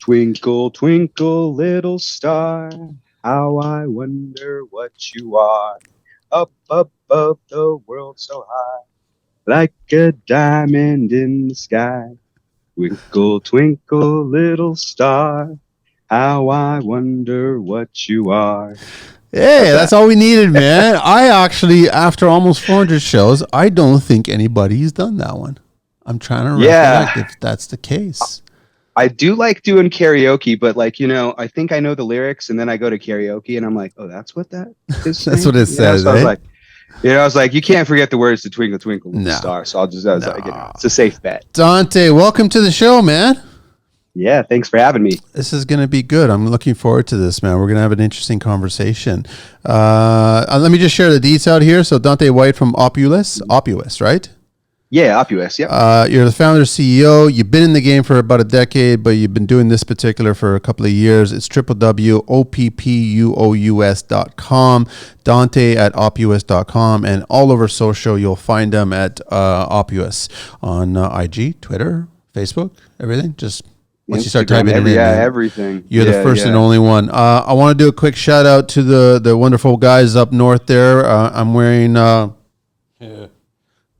Twinkle, twinkle, little star, how I wonder what you are. Up above the world so high, like a diamond in the sky. Twinkle, twinkle, little star, how I wonder what you are. Hey, How's that's that? all we needed, man. I actually, after almost 400 shows, I don't think anybody's done that one. I'm trying to recollect Yeah, if that's the case. I do like doing karaoke, but I think I know the lyrics, and then I go to karaoke, and I'm like, oh, that's what that is That's what saying. it says, So I was eh? like, you can't forget the words to Twinkle Twinkle Little No, Star. So I was like, no. it's a safe bet. Dante, welcome to the show, man. Yeah, thanks for having me. This is going to be good. I'm looking forward to this, man. We're going to have an interesting conversation. Let me just share the details here. So Dante White from Oppuous, right? Yeah, Oppuous. Yep. You're the founder, CEO. You've been in the game for about a decade, but you've been doing this particular for a couple of years. It's www.oppuous.com, Dante at oppuous.com, and all over social, you'll find them at Oppuous on IG, Twitter, Facebook, everything. Just once you start typing it in, man, everything. you're the first and only one. I want to do a quick shout out to the wonderful guys up north there. I'm wearing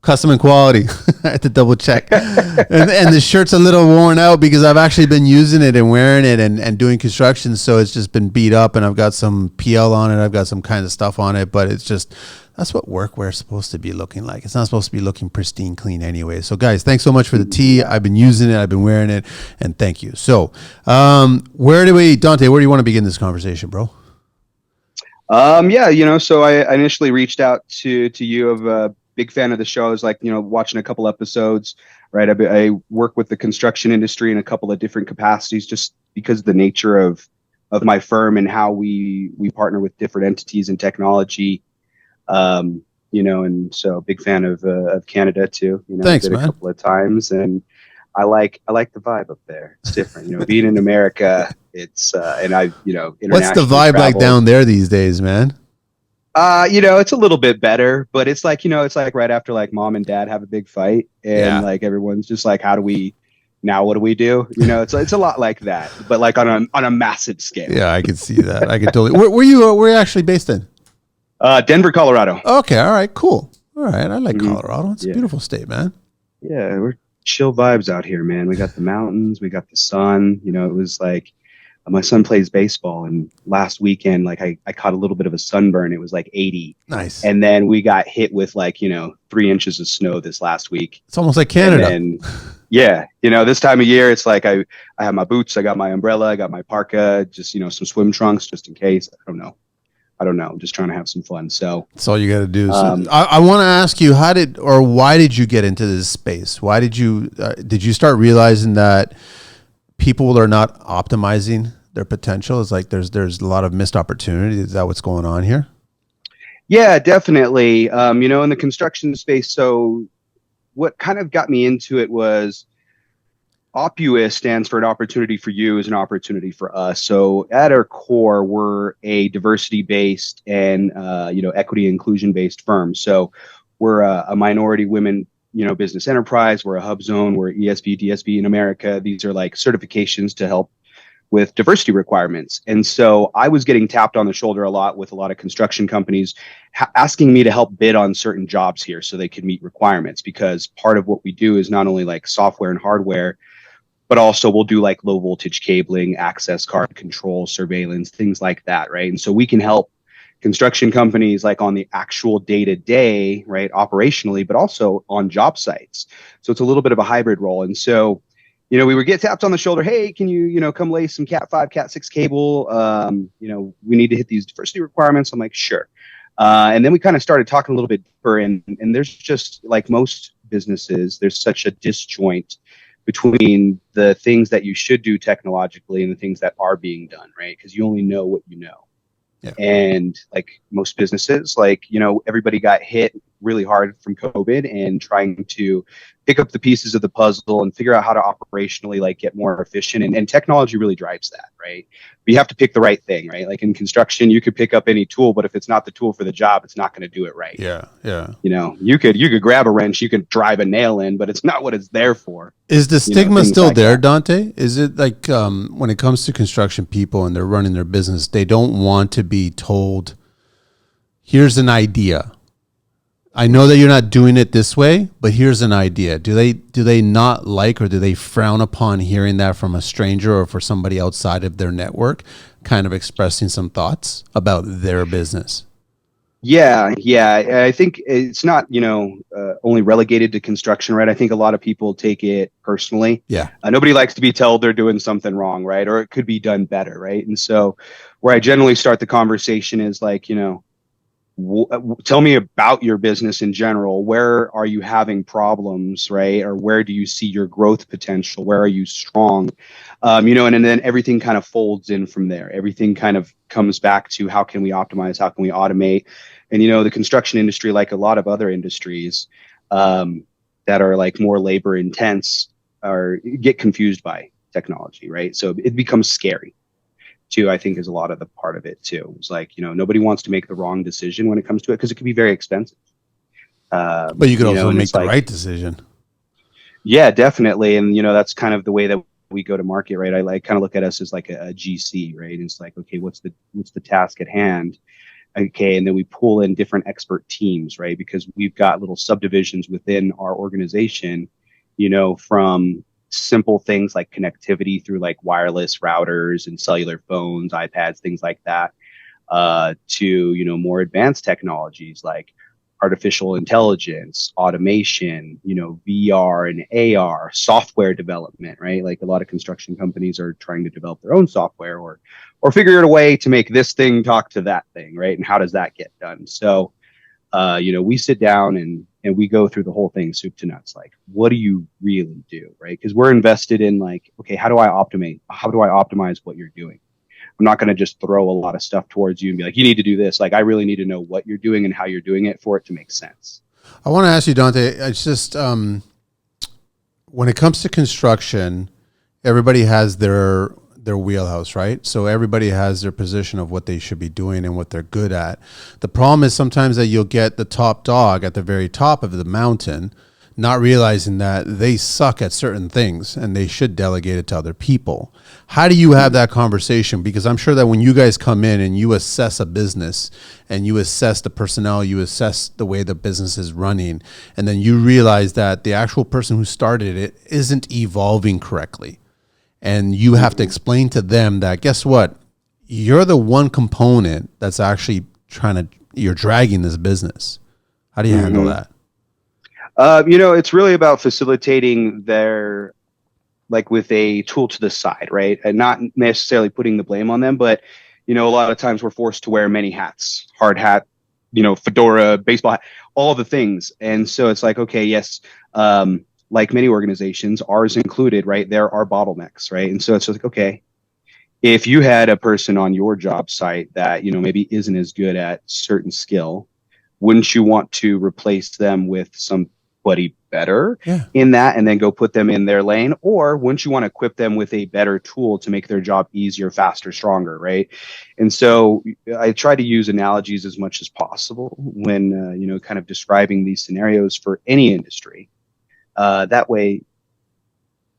custom and quality. I had to double check. and the shirt's a little worn out because I've actually been using it and wearing it and doing construction. So it's just been beat up, and I've got some PL on it. I've got some kind of stuff on it, but it's just, that's what workwear is supposed to be looking like. It's not supposed to be looking pristine, clean anyway. So guys, thanks so much for the tee. I've been using it. I've been wearing it, and thank you. So Dante, where do you want to begin this conversation, bro? So I initially reached out to you of big fan of the show. I was like, watching a couple episodes, right? I work with the construction industry in a couple of different capacities, just because of the nature of my firm and how we partner with different entities and technology. And so big fan of Canada too. Thanks, Did a man. couple of times, and I like the vibe up there. It's different, being in America. It's and I, What's the internationally vibe like traveled. down there these days, man? It's a little bit better, but it's like, it's like right after like mom and dad have a big fight, and Yeah. like everyone's just like, how do we now? What do we do? It's a lot like that, but like on a massive scale. Yeah, I can see that. I can totally. Where you actually based in? Denver, Colorado. Okay, all right, cool. All right, I like Mhm. Colorado. It's a Yeah. beautiful state, man. Yeah, we're chill vibes out here, man. We got the mountains, we got the sun. It was like my son plays baseball, and last weekend, like I caught a little bit of a sunburn. It was like 80, Nice. and then we got hit with like 3 inches of snow this last week. It's almost like And Canada. then, yeah, this time of year, it's like I have my boots, I got my umbrella, I got my parka, just some swim trunks just in case. I don't know. I'm just trying to have some fun. So That's all you got to do. So Um, I want to ask you, why did you get into this space? Why did you start realizing that people are not optimizing their potential? It's like there's a lot of missed opportunity. Is that what's going on here? yeah, definitely. In the construction space. So what kind of got me into it was Oppuous stands for an opportunity for you is an opportunity for us. So at our core, we're a diversity-based and equity inclusion-based firm. So we're a minority women business enterprise. We're a hub zone. We're ESB, DSB in America. These are like certifications to help with diversity requirements. And so I was getting tapped on the shoulder a lot with a lot of construction companies asking me to help bid on certain jobs here so they could meet requirements, because part of what we do is not only like software and hardware, but also we'll do like low voltage cabling, access card control, surveillance, things like that, right? And so we can help construction companies like on the actual day to day, right, operationally, but also on job sites. So it's a little bit of a hybrid role. And so, we would get tapped on the shoulder. Hey, can you come lay some Cat 5, Cat 6 cable? We need to hit these diversity requirements. I'm like, sure. And then we kind of started talking a little bit deeper, and there's just like most businesses, there's such a disjoint between the things that you should do technologically and the things that are being done, right? Because you only know what you know. Yeah. And like most businesses, like, everybody got hit really hard from COVID and trying to pick up the pieces of the puzzle and figure out how to operationally like get more efficient. And technology really drives that, right? But you have to pick the right thing, right? Like in construction, you could pick up any tool, but if it's not the tool for the job, it's not going to do it right. Yeah, yeah. You know, you could grab a wrench, you could drive a nail in, but it's not what it's there for. Is the You know, stigma things still like there, that. Dante? Is it like when it comes to construction people and they're running their business, they don't want to be told, here's an idea. I know that you're not doing it this way, but here's an idea. Do they not like, or do they frown upon hearing that from a stranger or for somebody outside of their network kind of expressing some thoughts about their business? Yeah. I think it's not, only relegated to construction, right? I think a lot of people take it personally. Yeah. Nobody likes to be told they're doing something wrong, right? Or it could be done better, right? And so, where I generally start the conversation is like, tell me about your business in general. Where are you having problems, right? Or where do you see your growth potential? Where are you strong? And then everything kind of folds in from there. Everything kind of comes back to how can we optimize? How can we automate? And, the construction industry, like a lot of other industries that are like more labor intense, are get confused by technology, right? So it becomes scary too, I think, is a lot of the part of it too. It's like, nobody wants to make the wrong decision when it comes to it because it can be very expensive. But you could also And make it's the like, right decision. yeah, definitely. And, that's kind of the way that we go to market, right? I like kind of look at us as like a GC, right? And it's like, okay, what's the task at hand? Okay. And then we pull in different expert teams, right? Because we've got little subdivisions within our organization, from simple things like connectivity through like wireless routers and cellular phones, iPads, things like that, to, more advanced technologies like artificial intelligence, automation, VR and AR, software development, right? Like a lot of construction companies are trying to develop their own software or figure out a way to make this thing talk to that thing, right? And how does that get done? So, we sit down and we go through the whole thing, soup to nuts. Like, what do you really do, right? Because we're invested in like, okay, how do I optimize? How do I optimize what you're doing? I'm not going to just throw a lot of stuff towards you and be like, you need to do this. Like, I really need to know what you're doing and how you're doing it for it to make sense. I want to ask you, Dante, it's just when it comes to construction, everybody has their wheelhouse, right? So everybody has their position of what they should be doing and what they're good at. The problem is sometimes that you'll get the top dog at the very top of the mountain, not realizing that they suck at certain things and they should delegate it to other people. How do you have that conversation? Because I'm sure that when you guys come in and you assess a business and you assess the personnel, you assess the way the business is running, and then you realize that the actual person who started it isn't evolving correctly. And you have to explain to them that, guess what? You're the one component that's actually you're dragging this business. How do you handle that? It's really about facilitating their, like with a tool to the side, right? And not necessarily putting the blame on them, but, a lot of times we're forced to wear many hats, hard hat, fedora, baseball hat, all the things. And so it's like, okay, yes, like many organizations, ours included, right? There are bottlenecks, right? And so it's like, okay, if you had a person on your job site that, maybe isn't as good at certain skill, wouldn't you want to replace them with somebody better Yeah. in that and then go put them in their lane? Or wouldn't you want to equip them with a better tool to make their job easier, faster, stronger, right? And so I try to use analogies as much as possible when, kind of describing these scenarios for any industry. That way,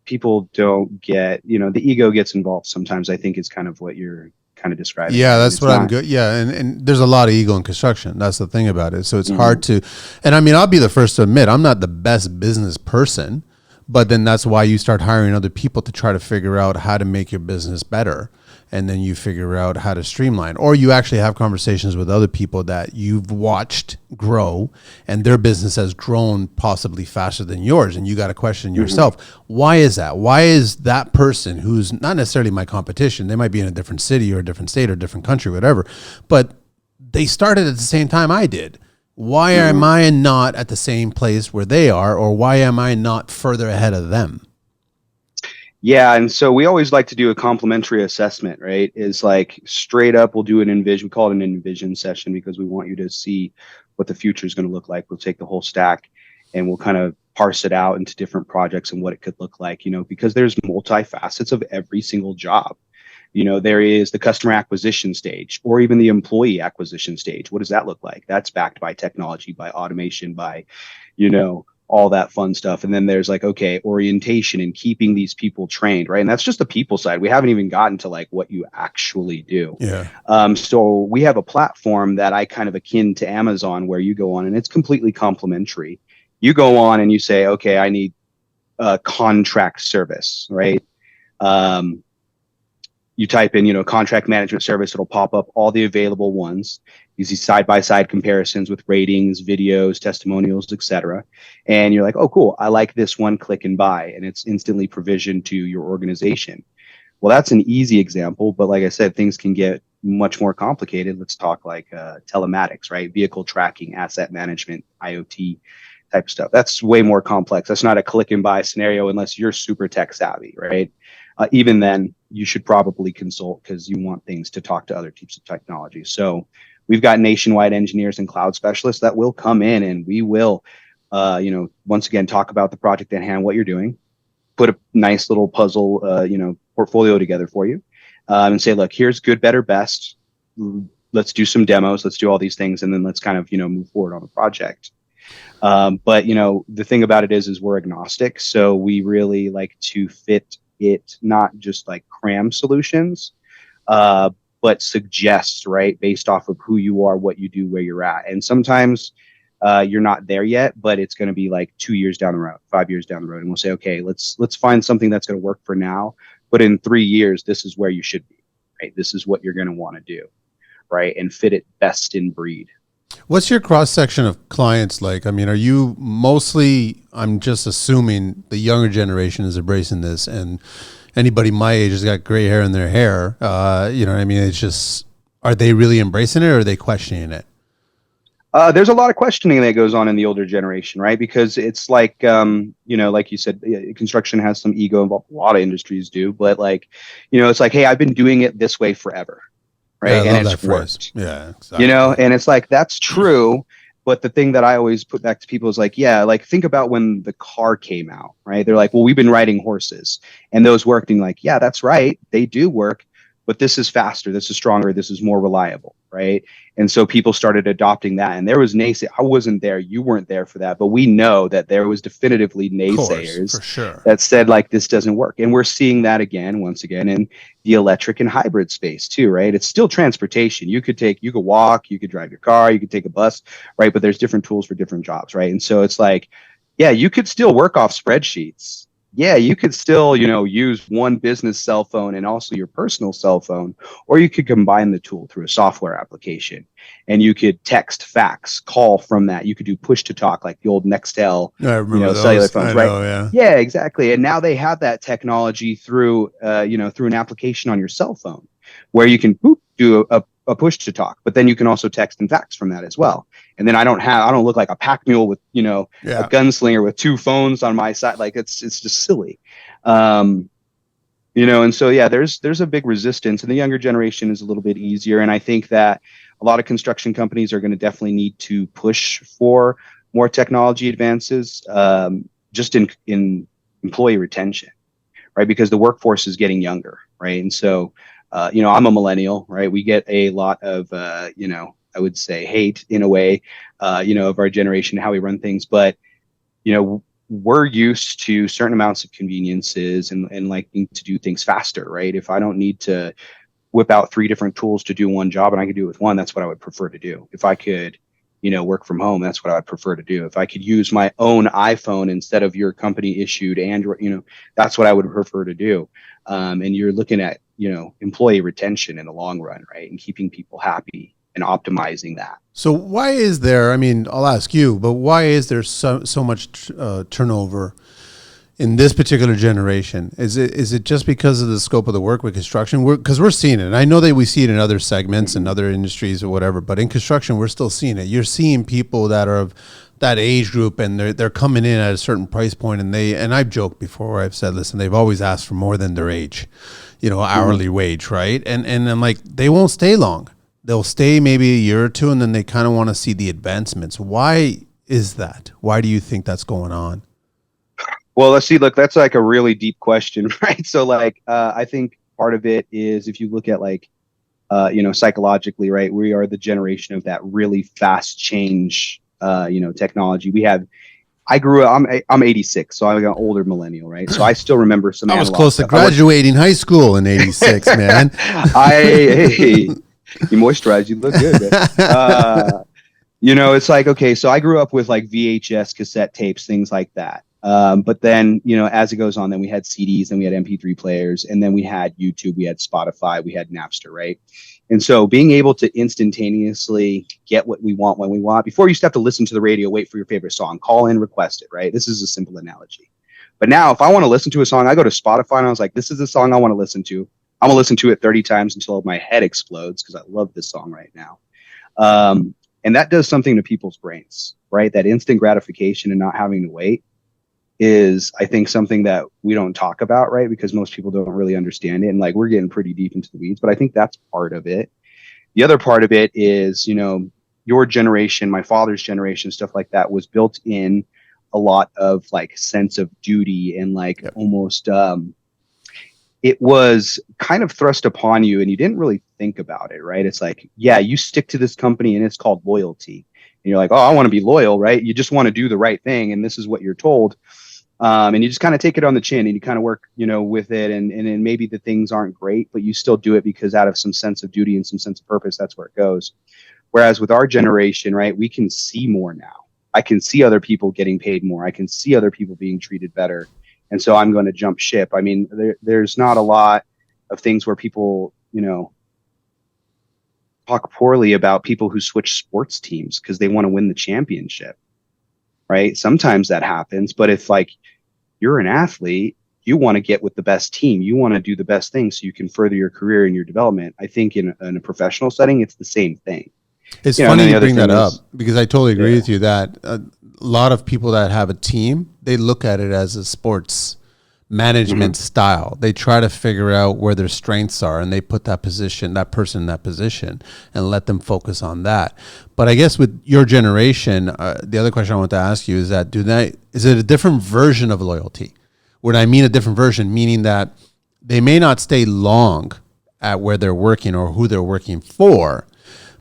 people don't get, the ego gets involved sometimes, I think is kind of what you're kind of describing. Yeah, And that's it's what I'm not, good. Yeah, and there's a lot of ego in construction. That's the thing about it. So it's hard Mhm. to, and I mean, I'll be the first to admit I'm not the best business person, but then that's why you start hiring other people to try to figure out how to make your business better. And then you figure out how to streamline, or you actually have conversations with other people that you've watched grow and their business has grown possibly faster than yours. And you got to question yourself, why is that? Why is that person who's not necessarily my competition? They might be in a different city or a different state or a different country, whatever, but they started at the same time I did. Why am I not at the same place where they are? Or why am I not further ahead of them? Yeah, and so we always like to do a complimentary assessment, right? Is like straight up, we'll do an envision, we call it an envision session because we want you to see what the future is going to look like. We'll take the whole stack and we'll kind of parse it out into different projects and what it could look like, because there's multifacets of every single job. There is the customer acquisition stage or even the employee acquisition stage. What does that look like? That's backed by technology, by automation, by, all that fun stuff. And then there's like, okay, orientation and keeping these people trained, right? And that's just the people side. We haven't even gotten to like what you actually do. Yeah. So we have a platform that I kind of akin to Amazon where you go on and it's completely complimentary. You go on and you say, okay, I need a contract service, right? You type in, contract management service, it'll pop up all the available ones. You see side-by-side comparisons with ratings, videos, testimonials, etc. And you're like, oh, cool, I like this one, click and buy. And it's instantly provisioned to your organization. Well, that's an easy example. But like I said, things can get much more complicated. Let's talk like telematics, right? Vehicle tracking, asset management, IoT type of stuff. That's way more complex. That's not a click and buy scenario unless you're super tech savvy, right? Even then, you should probably consult because you want things to talk to other types of technology. So we've got nationwide engineers and cloud specialists that will come in and we will, once again, talk about the project at hand, what you're doing, put a nice little puzzle, portfolio together for you and say, look, here's good, better, best. Let's do some demos. Let's do all these things. And then let's kind of, move forward on the project. But, the thing about it is we're agnostic. So we really like to fit it, not just like cram solutions, but suggest, right, based off of who you are, what you do, where you're at. And sometimes you're not there yet, but it's going to be like 2 years down the road, 5 years down the road. And we'll say, okay, let's find something that's going to work for now. But in 3 years, this is where you should be, right? This is what you're going to want to do, right? And fit it best in breed. What's your cross section of clients like? I mean, are you mostly, I'm just assuming the younger generation is embracing this and anybody my age has got gray hair in their hair. You know what I mean? It's just, are they really embracing it or are they questioning it? There's a lot of questioning that goes on in the older generation, right? Because it's like, like you said, construction has some ego involved. A lot of industries do, but like, it's like, hey, I've been doing it this way forever. Right. Yeah, and it's worked. Yeah. Exactly. And it's like, that's true. But the thing that I always put back to people is like, yeah, like think about when the car came out, right? They're like, well, we've been riding horses and those worked. And like, yeah, that's right. They do work, but this is faster. This is stronger. This is more reliable. Right. And so people started adopting that. And there was naysay. I wasn't there. You weren't there for that. But we know that there was definitively naysayers for sure, that said like, this doesn't work. And we're seeing that once again, in the electric and hybrid space too, right? It's still transportation. You could walk, you could drive your car, you could take a bus, right? But there's different tools for different jobs, right? And so it's like, yeah, you could still work off spreadsheets. Yeah, you could still, use one business cell phone and also your personal cell phone, or you could combine the tool through a software application and you could text, fax, call from that. You could do push to talk like the old Nextel, cellular phones, right? Yeah, exactly. And now they have that technology through, through an application on your cell phone where you can do a push to talk, but then you can also text and fax from that as well. And then I don't look like a pack mule with, a gunslinger with two phones on my side. Like it's just silly. And so, yeah, there's a big resistance and the younger generation is a little bit easier. And I think that a lot of construction companies are going to definitely need to push for more technology advances, just in employee retention, right? Because the workforce is getting younger, right? And so, I'm a millennial, right? We get a lot of, I would say hate in a way, of our generation, how we run things. But, we're used to certain amounts of conveniences and liking to do things faster, right? If I don't need to whip out 3 different tools to do one job and I could do it with one, that's what I would prefer to do. If I could, work from home, that's what I would prefer to do. If I could use my own iPhone instead of your company issued Android, that's what I would prefer to do. And you're looking at, employee retention in the long run, right? And keeping people happy and optimizing that. So why is there, I mean, I'll ask you, but why is there so much turnover in this particular generation? Is it just because of the scope of the work with construction? Because we're seeing it. And I know that we see it in other segments and other industries or whatever, but in construction, we're still seeing it. You're seeing people that are of that age group and they're coming in at a certain price point and I've joked before where I've said, listen, they've always asked for more than their age, hourly wage, right? And I'm like, they won't stay long. they'll stay maybe a year or two, and then they kind of want to see the advancements. Why is that? Why do you think that's going on? Well, let's see. Look, that's like a really deep question, right? So, like, I think part of it is if you look at like, psychologically, right? We are the generation of that really fast change, technology. I grew up. I'm 86, so I'm an older millennial, right? So I still remember some I was analog close to stuff. graduating high school in '86, man. Hey, you moisturize, you look good, man. It's like, okay, so I grew up with like VHS cassette tapes, things like that. But then, as it goes on, then we had CDs, then we had MP3 players, and then we had YouTube, we had Spotify, we had Napster, right? And so being able to instantaneously get what we want when we want, before you used to have to listen to the radio, wait for your favorite song, call in, request it, right? This is a simple analogy. But now if I want to listen to a song, I go to Spotify and I was like, this is the song I want to listen to. I'm going to listen to it 30 times until my head explodes because I love this song right now. And that does something to people's brains, right? That instant gratification and not having to wait is, I think, something that we don't talk about, right? Because most people don't really understand it. And like, we're getting pretty deep into the weeds, but I think that's part of it. The other part of it is, your generation, my father's generation, stuff like that was built in a lot of like sense of duty and like almost, it was kind of thrust upon you and you didn't really think about it, right? It's like, yeah, you stick to this company and it's called loyalty. And you're like, oh, I want to be loyal, right? You just want to do the right thing. And this is what you're told. And you just kind of take it on the chin and you kind of work, with it. And then maybe the things aren't great, but you still do it because out of some sense of duty and some sense of purpose, that's where it goes. Whereas with our generation, right, we can see more now. I can see other people getting paid more. I can see other people being treated better. And so I'm going to jump ship. I mean, there's not a lot of things where people, talk poorly about people who switch sports teams because they want to win the championship, right? Sometimes that happens. But if like you're an athlete, you want to get with the best team. You want to do the best thing so you can further your career and your development. I think in a professional setting, it's the same thing. It's funny you bring that up because I totally agree with you that a lot of people that have a team, they look at it as a sports management style. They try to figure out where their strengths are and they put that person in that position and let them focus on that. But I guess with your generation, the other question I want to ask you is that is it a different version of loyalty? When I mean a different version, meaning that they may not stay long at where they're working or who they're working for,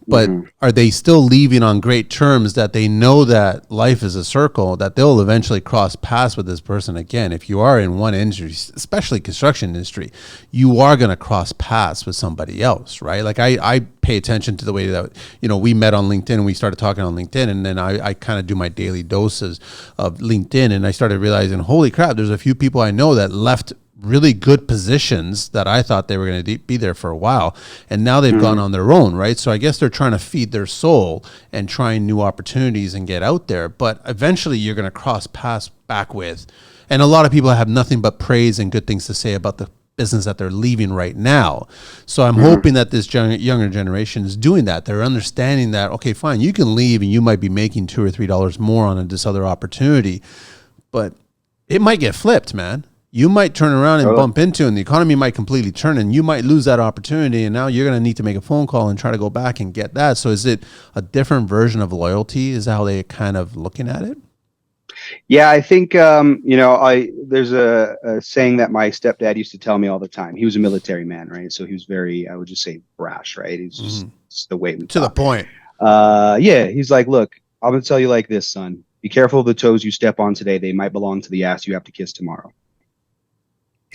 but are they still leaving on great terms that they know that life is a circle, that they'll eventually cross paths with this person again? If you are in one industry, especially construction industry, you are going to cross paths with somebody else, right? Like I pay attention to the way that, we met on LinkedIn and we started talking on LinkedIn, and then I kind of do my daily doses of LinkedIn, and I started realizing, holy crap, there's a few people I know that left really good positions that I thought they were going to be there for a while, and now they've gone on their own, right? So I guess they're trying to feed their soul and trying new opportunities and get out there, but eventually you're going to cross paths back with, and a lot of people have nothing but praise and good things to say about the business that they're leaving right now. So I'm hoping that this younger generation is doing that. They're understanding that, okay, fine, you can leave and you might be making $2 or $3 more on this other opportunity, but it might get flipped, man. You might turn around and bump into, and the economy might completely turn, and you might lose that opportunity, and now you're going to need to make a phone call and try to go back and get that. So is it a different version of loyalty? Is that how they kind of looking at it? Yeah, I think, there's a saying that my stepdad used to tell me all the time. He was a military man, right? So he was very, I would just say, brash, right? He's just the way we to talk. the point. Yeah, he's like, look, I'm going to tell you like this, son. Be careful of the toes you step on today. They might belong to the ass you have to kiss tomorrow.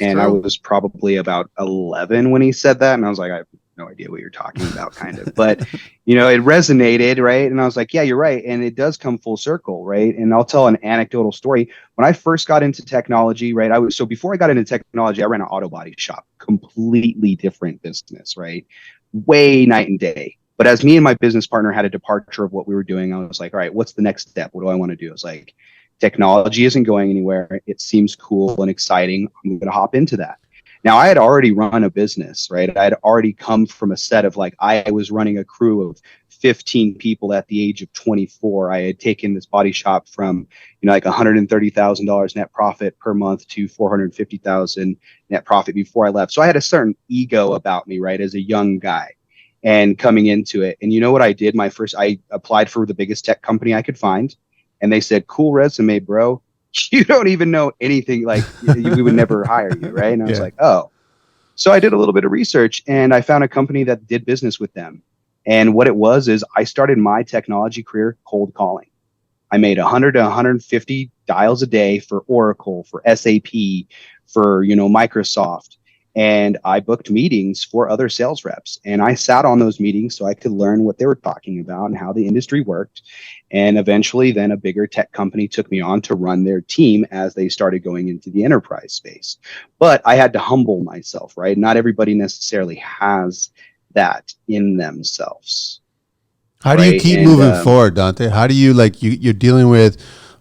And I was probably about 11 when he said that. And I was like, I have no idea what you're talking about, kind of. But, it resonated, right? And I was like, yeah, you're right. And it does come full circle, right? And I'll tell an anecdotal story. When I first got into technology, right, so before I got into technology, I ran an auto body shop, completely different business, right? Way night and day. But as me and my business partner had a departure of what we were doing, I was like, all right, what's the next step? What do I want to do? I was like, technology isn't going anywhere. It seems cool and exciting. I'm going to hop into that. Now, I had already run a business, right? I had already come from a set of like, I was running a crew of 15 people at the age of 24. I had taken this body shop from, like $130,000 net profit per month to $450,000 net profit before I left. So I had a certain ego about me, right? As a young guy. and coming into it. And you know what I did? I applied for the biggest tech company I could find, and they said, "Cool resume, bro. You don't even know anything. Like we would never hire you, right?" And I was Yeah. like, "Oh." So I did a little bit of research, and I found a company that did business with them. And what it was is I started my technology career cold calling. I made 100 to 150 dials a day for Oracle, for SAP, for, Microsoft. And I booked meetings for other sales reps. And I sat on those meetings so I could learn what they were talking about and how the industry worked. And eventually, then a bigger tech company took me on to run their team as they started going into the enterprise space. But I had to humble myself, right? Not everybody necessarily has that in themselves. How do you Right. keep And moving forward, Dante? How do you you're dealing with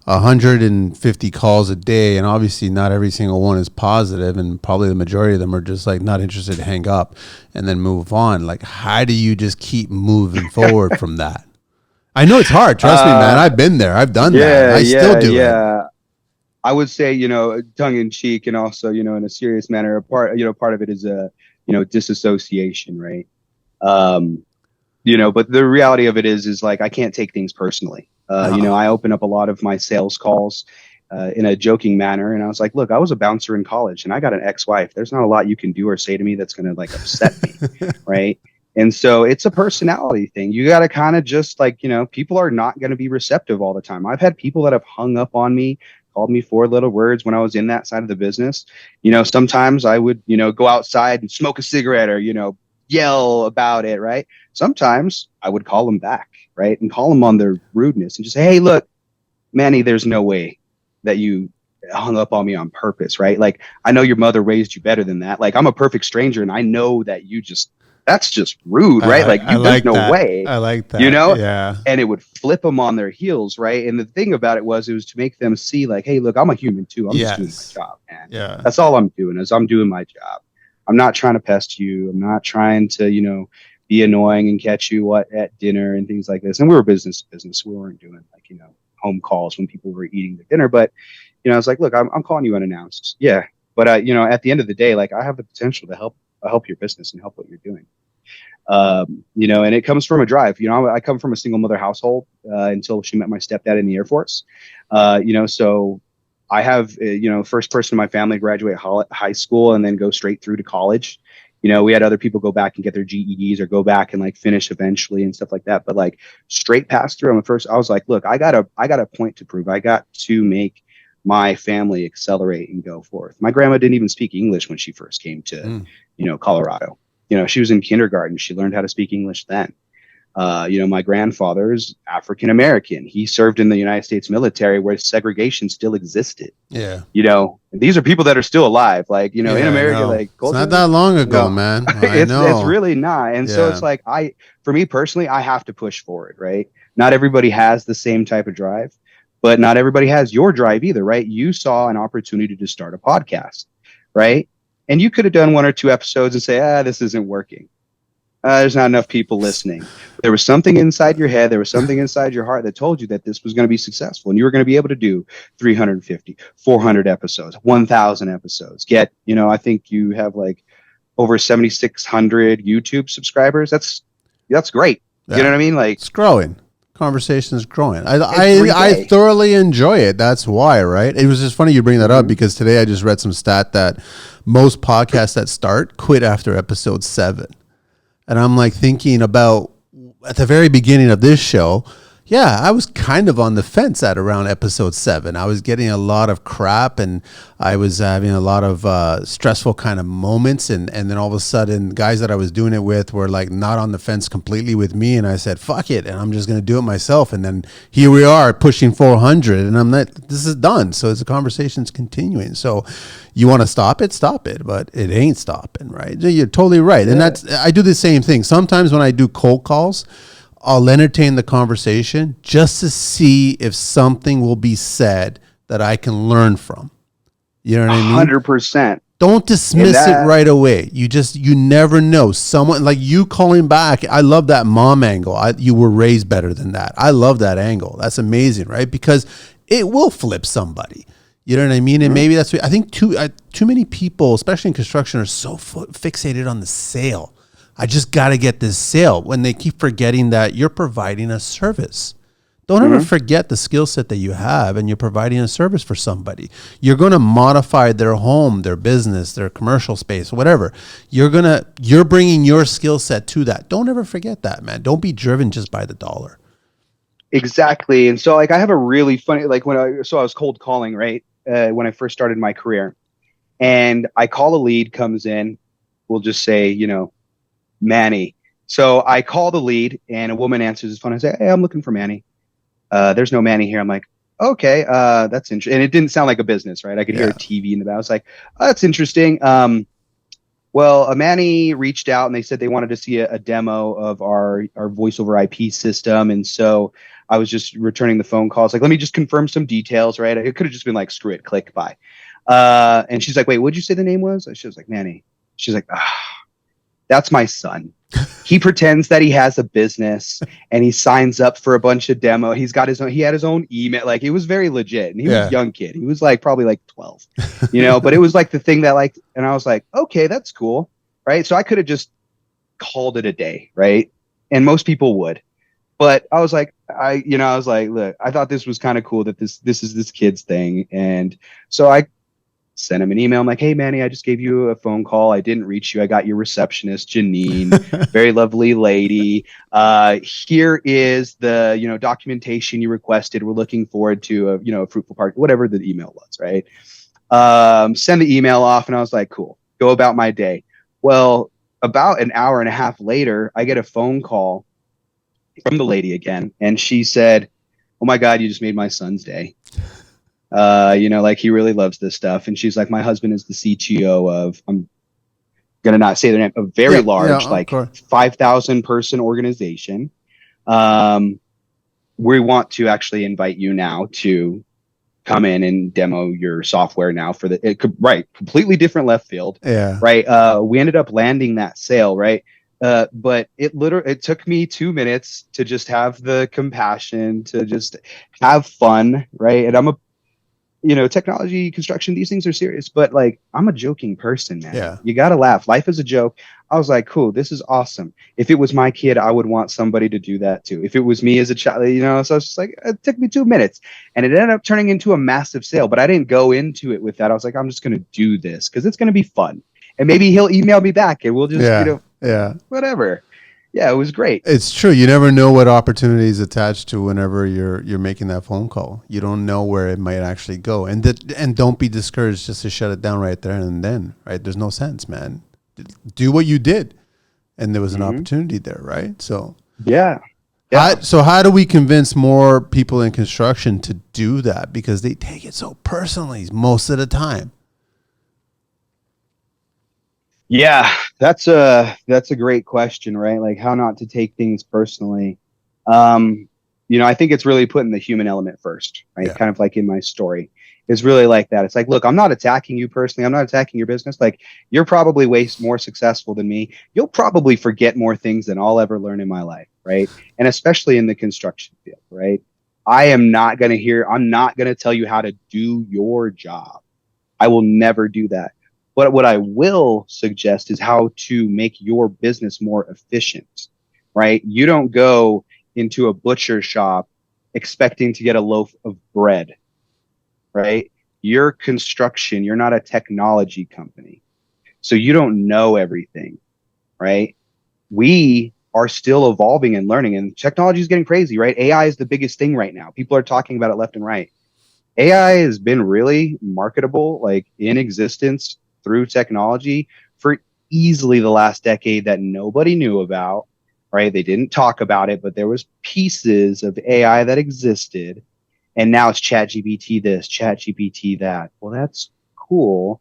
150 calls a day, and obviously not every single one is positive, and probably the majority of them are just like not interested to hang up and then move on. Like, how do you just keep moving forward from that? I know it's hard. Trust me, man. I've been there. I've done that. Yeah, I still yeah, do it. yeah. I would say, tongue in cheek and also, in a serious manner, part of it is disassociation, right? Um, but the reality of it is like I can't take things personally. I open up a lot of my sales calls in a joking manner, and I was like, "Look, I was a bouncer in college, and I got an ex-wife. There's not a lot you can do or say to me that's going to like upset me, right?" And so it's a personality thing. You got to kind of just people are not going to be receptive all the time. I've had people that have hung up on me, called me four little words when I was in that side of the business. Sometimes I would, go outside and smoke a cigarette or, yell about it, right? Sometimes I would call them back, right? And call them on their rudeness and just say, "Hey, look, Manny, there's no way that you hung up on me on purpose, right? Like, I know your mother raised you better than that. Like, I'm a perfect stranger and I know that that's just rude, right? Like, I there's like no that. way, I like that. Yeah. and it would flip them on their heels, right? And the thing about it was to make them see like, "Hey, look, I'm a human too. I'm just doing my Yes. job, man. Yeah. That's all I'm doing is I'm doing my job. I'm not trying to pest you. I'm not trying to, be annoying and catch you at dinner and things like this." And we were business to business. We weren't doing home calls when people were eating their dinner. But, I was like, "Look, I'm calling you unannounced." Yeah. But, at the end of the day, like I have the potential to help your business and help what you're doing. And it comes from a drive. I come from a single mother household until she met my stepdad in the Air Force. So I have, first person in my family to graduate high school and then go straight through to college. We had other people go back and get their GEDs or go back and like finish eventually and stuff like that. But like straight pass through, I was like, "Look, I got a point to prove. I got to make my family accelerate and go forth." My grandma didn't even speak English when she first came to, Colorado. She was in kindergarten. She learned how to speak English then. My grandfather's African American. He served in the United States military where segregation still existed. Yeah. These are people that are still alive. Like, in America, like it's not that long ago, man. I know. It's really not. And so it's like, for me personally, I have to push forward, right? Not everybody has the same type of drive, but not everybody has your drive either, right? You saw an opportunity to start a podcast, right? And you could have done one or two episodes and say, this isn't working. There's not enough people listening. There was something inside your head. There was something inside your heart that told you that this was going to be successful and you were going to be able to do 350, 400 episodes, 1,000 episodes. I think you have like over 7,600 YouTube subscribers. That's great. Yeah. You know what I mean? Like, it's growing. Conversation is growing. I thoroughly enjoy it. That's why, right? It was just funny you bring that up because today I just read some stat that most podcasts that start quit after episode 7. And I'm like thinking about at the very beginning of this show, yeah, I was kind of on the fence at around episode 7. I was getting a lot of crap and I was having a lot of stressful kind of moments. And then all of a sudden, guys that I was doing it with were like not on the fence completely with me. And I said, fuck it. And I'm just going to do it myself. And then here we are pushing 400 and I'm like, this is done. So the conversation's continuing. So you want to stop it, but it ain't stopping, right? You're totally right. And I do the same thing. Sometimes when I do cold calls, I'll entertain the conversation just to see if something will be said that I can learn from. You know what I mean? 100%. Don't dismiss it right away. You never know. Someone like you calling back. I love that mom angle. You were raised better than that. I love that angle. That's amazing, right? Because it will flip somebody. You know what I mean? And maybe that's, I think too many people, especially in construction, are so fixated on the sale. I just got to get this sale, when they keep forgetting that you're providing a service. Don't ever forget the skill set that you have, and you're providing a service for somebody. You're going to modify their home, their business, their commercial space, whatever. You're bringing your skill set to that. Don't ever forget that, man. Don't be driven just by the dollar. Exactly. And so like I have a really funny like I was cold calling, right? When I first started my career. And I call a lead, comes in, we'll just say, Manny. So I call the lead and a woman answers his phone. I say, "Hey, I'm looking for Manny." There's no Manny here. I'm like, "Okay, that's interesting." And it didn't sound like a business, right? I could hear a Yeah. TV in the back. I was like, "Oh, that's interesting." Well, a Manny reached out and they said they wanted to see a demo of our voice over IP system. And so I was just returning the phone calls. Like, let me just confirm some details, right? It could have just been like, screw it, click, bye. And she's like, "Wait, what'd you say the name was?" She was like, "Manny." She's like, "That's my son. He pretends that he has a business and he signs up for a bunch of demo. He had his own email. Like, it was very legit. And he was a Yeah. young kid. He was like probably like 12, but it was like the thing that like, and I was like, okay, that's cool. Right. So I could have just called it a day. Right. And most people would. But I was like, I was like, look, I thought this was kind of cool that this is this kid's thing. And so I sent him an email. I'm like, "Hey, Manny, I just gave you a phone call. I didn't reach you. I got your receptionist, Janine, very lovely lady. Here is the, documentation you requested. We're looking forward to a fruitful part," whatever the email was, right? Send the email off. And I was like, cool, go about my day. Well, about an hour and a half later, I get a phone call from the lady again. And she said, "Oh my God, you just made my son's day. Like he really loves this stuff." And she's like, "My husband is the CTO of," I'm gonna not say their name, a very Yeah. Yeah. large, Of like course. 5,000 person organization. Um, we want to actually invite you now to come in and demo your software now for it could, right, completely different left field, Yeah. right? We ended up landing that sale, right? But it took me 2 minutes to just have the compassion to just have fun, right? And I'm a technology, construction, these things are serious, but like I'm a joking person, man. Yeah. You got to laugh. Life is a joke. I was like, cool, this is awesome. If it was my kid, I would want somebody to do that too. If it was me as a child, so I was just like, it took me 2 minutes and it ended up turning into a massive sale, but I didn't go into it with that. I was like, I'm just going to do this because it's going to be fun. And maybe he'll email me back and we'll just, Yeah. Yeah. whatever. Yeah, it was great. It's true. You never know what opportunities attached to whenever you're making that phone call. You don't know where it might actually go, and don't be discouraged just to shut it down right there and then. Right? There's no sense, man. Do what you did, and there was an opportunity there, right? So Yeah. Yeah. how do we convince more people in construction to do that, because they take it so personally most of the time? Yeah, that's a great question, right? Like how not to take things personally. Um, I think it's really putting the human element first, right? Yeah. Kind of like in my story. It's really like that. It's like, look, I'm not attacking you personally. I'm not attacking your business. Like you're probably way more successful than me. You'll probably forget more things than I'll ever learn in my life, right? And especially in the construction field, right? I'm not going to tell you how to do your job. I will never do that. But what I will suggest is how to make your business more efficient, right? You don't go into a butcher shop expecting to get a loaf of bread, right? You're construction, you're not a technology company. So you don't know everything, right? We are still evolving and learning, and technology is getting crazy, right? AI is the biggest thing right now. People are talking about it left and right. AI has been really marketable, like in existence through technology for easily the last decade that nobody knew about, right? They didn't talk about it, but there was pieces of AI that existed. And now it's chat GPT this, chat GPT that. Well, that's cool.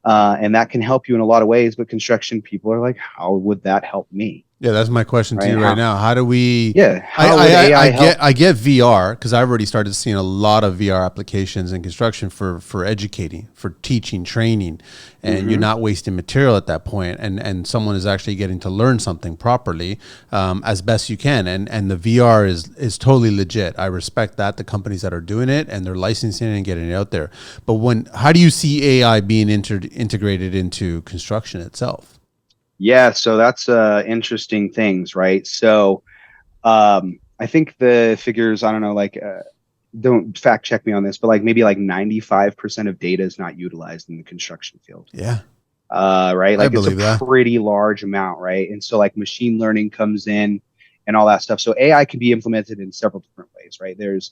And that can help you in a lot of ways, but construction people are like, how would that help me? Yeah, that's my question to Right? you right now. How do we? Yeah. How would AI help? I get VR, because I've already started seeing a lot of VR applications in construction for educating, for teaching, training, and you're not wasting material at that point, and someone is actually getting to learn something properly as best you can, and the VR is totally legit. I respect that, the companies that are doing it and they're licensing it and getting it out there. But how do you see AI being integrated into construction itself? Yeah, so that's interesting things, right? So I think the figures, I don't know, like don't fact check me on this, but like maybe like 95% of data is not utilized in the construction field. Yeah, Right? I Like it's a believe that. pretty large amount, right? And so like machine learning comes in and all that stuff. So AI can be implemented in several different ways, right? There's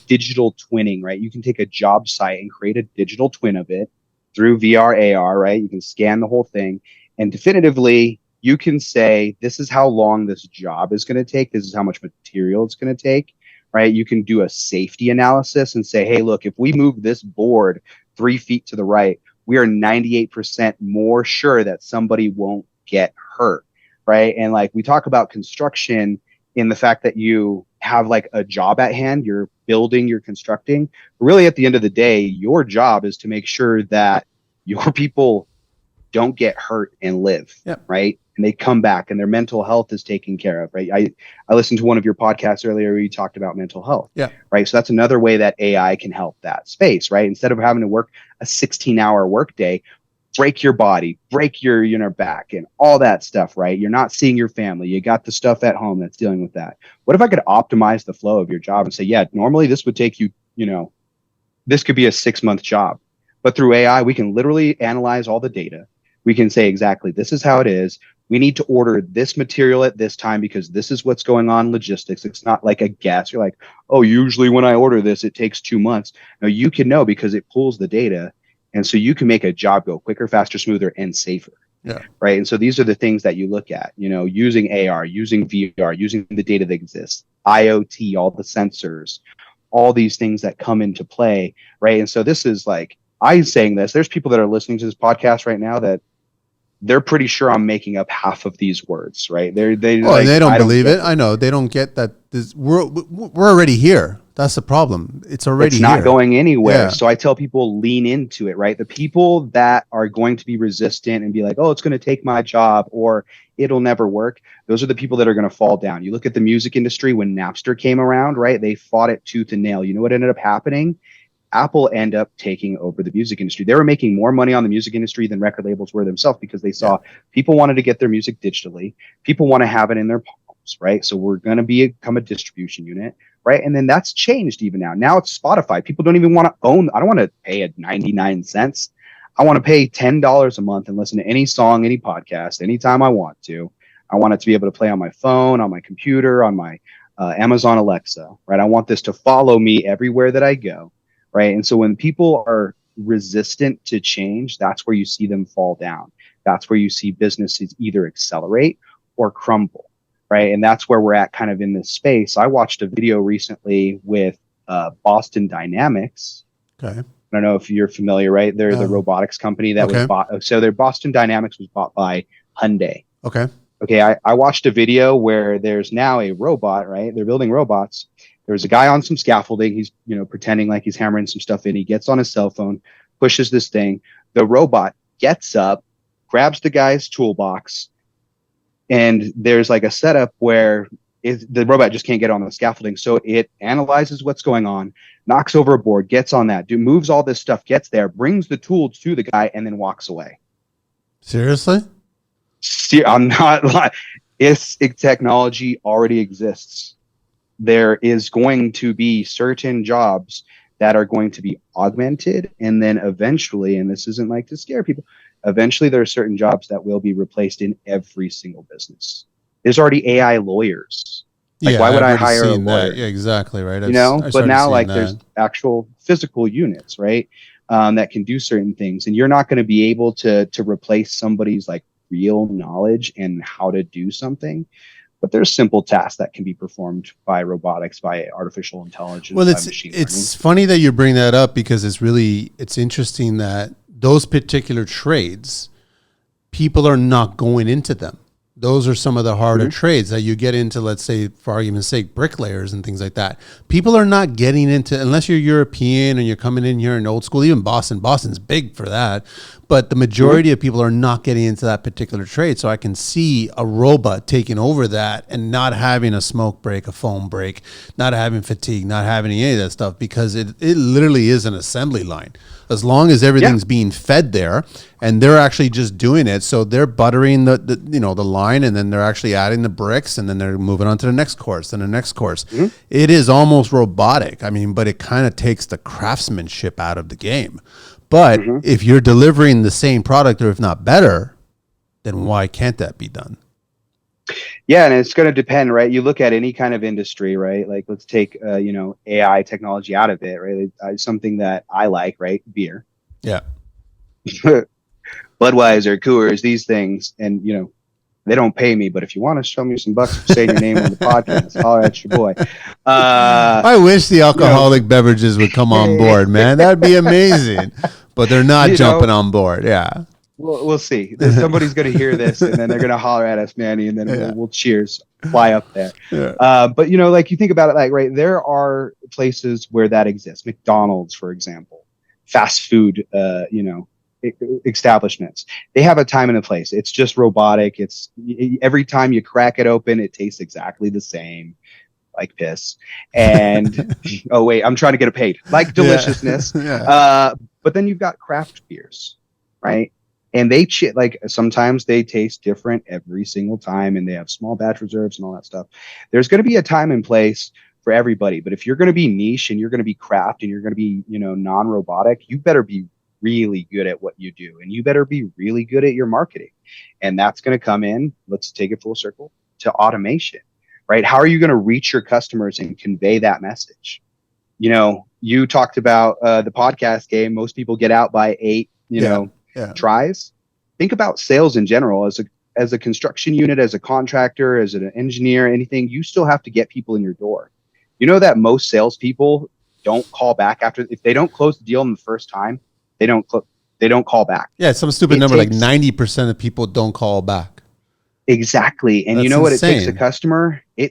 digital twinning, right? You can take a job site and create a digital twin of it through VR, AR, right? You can scan the whole thing and definitively you can say, this is how long this job is going to take. This is how much material it's going to take, right? You can do a safety analysis and say, hey, look, if we move this board 3 feet to the right, we are 98% more sure that somebody won't get hurt, right? And like we talk about construction in the fact that you have like a job at hand, you're building, you're constructing. Really, at the end of the day, your job is to make sure that your people don't get hurt and live, Yep. right? And they come back and their mental health is taken care of, right? I listened to one of your podcasts earlier where you talked about mental health, Yeah. right? So that's another way that AI can help that space, right? Instead of having to work a 16-hour workday, break your body, break your back and all that stuff, right? You're not seeing your family. You got the stuff at home that's dealing with that. What if I could optimize the flow of your job and say, yeah, normally this would take you, this could be a 6-month job, but through AI, we can literally analyze all the data. We can say exactly, this is how it is. We need to order this material at this time because this is what's going on in logistics. It's not like a guess. You're like, oh, usually when I order this, it takes 2 months. No, you can know because it pulls the data. And so you can make a job go quicker, faster, smoother, and safer. Yeah. Right. And so these are the things that you look at, using AR, using VR, using the data that exists, IoT, all the sensors, all these things that come into play. Right. And so this is like, I'm saying this, there's people that are listening to this podcast right now that they're pretty sure I'm making up half of these words, right? They Oh, and like they don't I don't believe get it. it. I know they don't get that. We're already here. That's the problem. It's already It's not here. going anywhere. Yeah. So I tell people lean into it, right? The people that are going to be resistant and be like, "Oh, it's going to take my job," or "It'll never work." Those are the people that are going to fall down. You look at the music industry when Napster came around, right? They fought it tooth and nail. You know what ended up happening? Apple end up taking over the music industry. They were making more money on the music industry than record labels were themselves because they Yeah. saw people wanted to get their music digitally. People want to have it in their palms, right? So we're going to become a distribution unit, right? And then that's changed even now. Now it's Spotify. People don't even want to own. I don't want to pay at 99 cents. I want to pay $10 a month and listen to any song, any podcast, anytime I want to. I want it to be able to play on my phone, on my computer, on my Amazon Alexa, right? I want this to follow me everywhere that I go, right? And so when people are resistant to change, that's where you see them fall down. That's where you see businesses either accelerate or crumble, right? And that's where we're at kind of in this space. I watched a video recently with Boston Dynamics. Okay. I don't know if you're familiar, right? They're the No. robotics company that was Okay. bought. So their Boston Dynamics was bought by Hyundai. Okay. Okay, I watched a video where there's now a robot, right? They're building robots. There's a guy on some scaffolding. He's, pretending like he's hammering some stuff in. He gets on his cell phone, pushes this thing. The robot gets up, grabs the guy's toolbox, and there's like a setup where the robot just can't get on the scaffolding. So it analyzes what's going on, knocks over a board, gets on that, moves all this stuff, gets there, brings the tools to the guy, and then walks away. Seriously? See, I'm not like it's technology already exists. There is going to be certain jobs that are going to be augmented, and then eventually, and this isn't like to scare people, eventually there are certain jobs that will be replaced in every single business. There's already AI lawyers. Like, Yeah, why would I've I already hire a seen that. lawyer? Yeah, exactly. Right. I But started now seeing like that. there's actual physical units, right? That can do certain things, and you're not going to be able to replace somebody's like real knowledge and how to do something. But there's simple tasks that can be performed by robotics, by artificial intelligence, Well, by it's machine learning. it's funny that you bring that up because it's interesting that those particular trades, people are not going into them. Those are some of the harder trades that you get into, let's say, for argument's sake, bricklayers and things like that. People are not getting into, unless you're European and you're coming in here in old school, even Boston. Boston's big for that. But the majority of people are not getting into that particular trade. So I can see a robot taking over that and not having a smoke break, a foam break, not having fatigue, not having any of that stuff, because it literally is an assembly line. As long as everything's being fed there, and they're actually just doing it, so they're buttering the line, and then they're actually adding the bricks, and then they're moving on to the next course and the next course. It is almost robotic. I mean, but it kind of takes the craftsmanship out of the game. But if you're delivering the same product, or if not better, then why can't that be done? Yeah, and it's going to depend, right? You look at any kind of industry, right? Like, let's take AI technology out of it, right? Something that I like, right? Beer. Yeah. Budweiser, Coors, these things, and they don't pay me, but if you want to show me some bucks for saying your name on the podcast, holler at your boy. I wish the alcoholic beverages would come on board, man. That'd be amazing. But they're not jumping on board. Yeah. We'll see. Somebody's going to hear this, and then they're going to holler at us, Manny, and then we'll cheers, fly up there. Yeah. But like, you think about it, like, right, there are places where that exists. McDonald's, for example, fast food, establishments. They have a time and a place. It's just robotic. It's every time you crack it open, it tastes exactly the same, like piss. And oh wait, I'm trying to get it paid. Like deliciousness. But then you've got craft beers, right? And like sometimes they taste different every single time, and they have small batch reserves and all that stuff. There's going to be a time and place for everybody. But if you're going to be niche and you're going to be craft and you're going to be, non-robotic, you better be really good at what you do, and you better be really good at your marketing. And that's going to come in, let's take it full circle, to automation, right? How are you going to reach your customers and convey that message? You talked about the podcast game. Most people get out by 8, tries. Think about sales in general. As a construction unit, as a contractor, as an engineer, anything, you still have to get people in your door. You know that most salespeople don't call back if they don't close the deal in the first time. They don't call back. Yeah, some stupid number, like 90% of people don't call back. Exactly. And you know what? Insane. It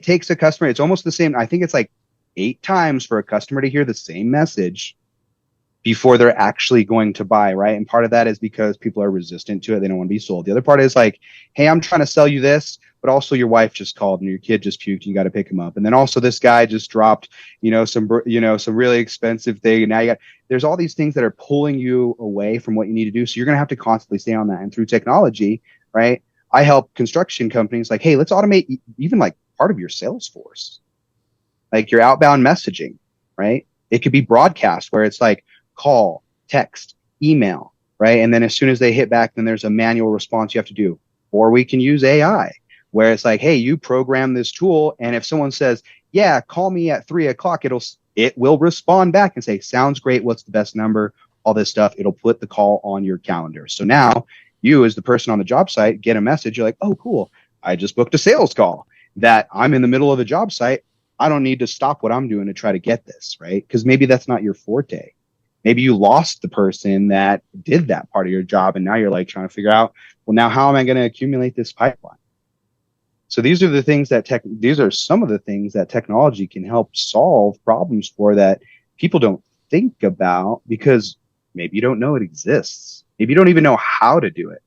takes a customer. It's almost the same. I think it's like 8 times for a customer to hear the same message before they're actually going to buy, right? And part of that is because people are resistant to it. They don't want to be sold. The other part is like, hey, I'm trying to sell you this, but also your wife just called and your kid just puked. You got to pick him up. And then also this guy just dropped, some really expensive thing. And now there's all these things that are pulling you away from what you need to do. So you're going to have to constantly stay on that. And through technology, right? I help construction companies like, hey, let's automate even like part of your sales force, like your outbound messaging, right? It could be broadcast where it's like call, text, email, right? And then as soon as they hit back, then there's a manual response you have to do. Or we can use AI where it's like, hey, you program this tool. And if someone says, yeah, call me at 3:00, it will respond back and say, sounds great. What's the best number? All this stuff. It'll put the call on your calendar. So now you, as the person on the job site, get a message. You're like, oh, cool. I just booked a sales call that I'm in the middle of the job site. I don't need to stop what I'm doing to try to get this, right? Because maybe that's not your forte. Maybe you lost the person that did that part of your job. And now you're like trying to figure out, well, now how am I going to accumulate this pipeline? So these are some of the things that technology can help solve problems for that people don't think about because maybe you don't know it exists. Maybe you don't even know how to do it.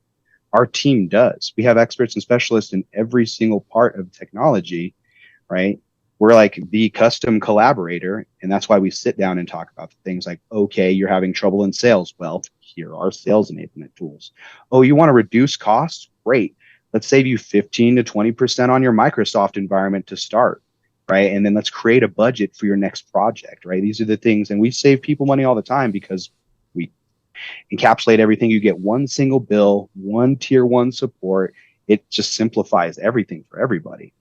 Our team does. We have experts and specialists in every single part of technology, right? We're like the custom collaborator. And that's why we sit down and talk about things like, okay, you're having trouble in sales. Well, here are sales enablement tools. Oh, you want to reduce costs? Great. Let's save you 15 to 20% on your Microsoft environment to start, right? And then let's create a budget for your next project, right? These are the things. And we save people money all the time because we encapsulate everything. You get one single bill, one tier 1 support. It just simplifies everything for everybody.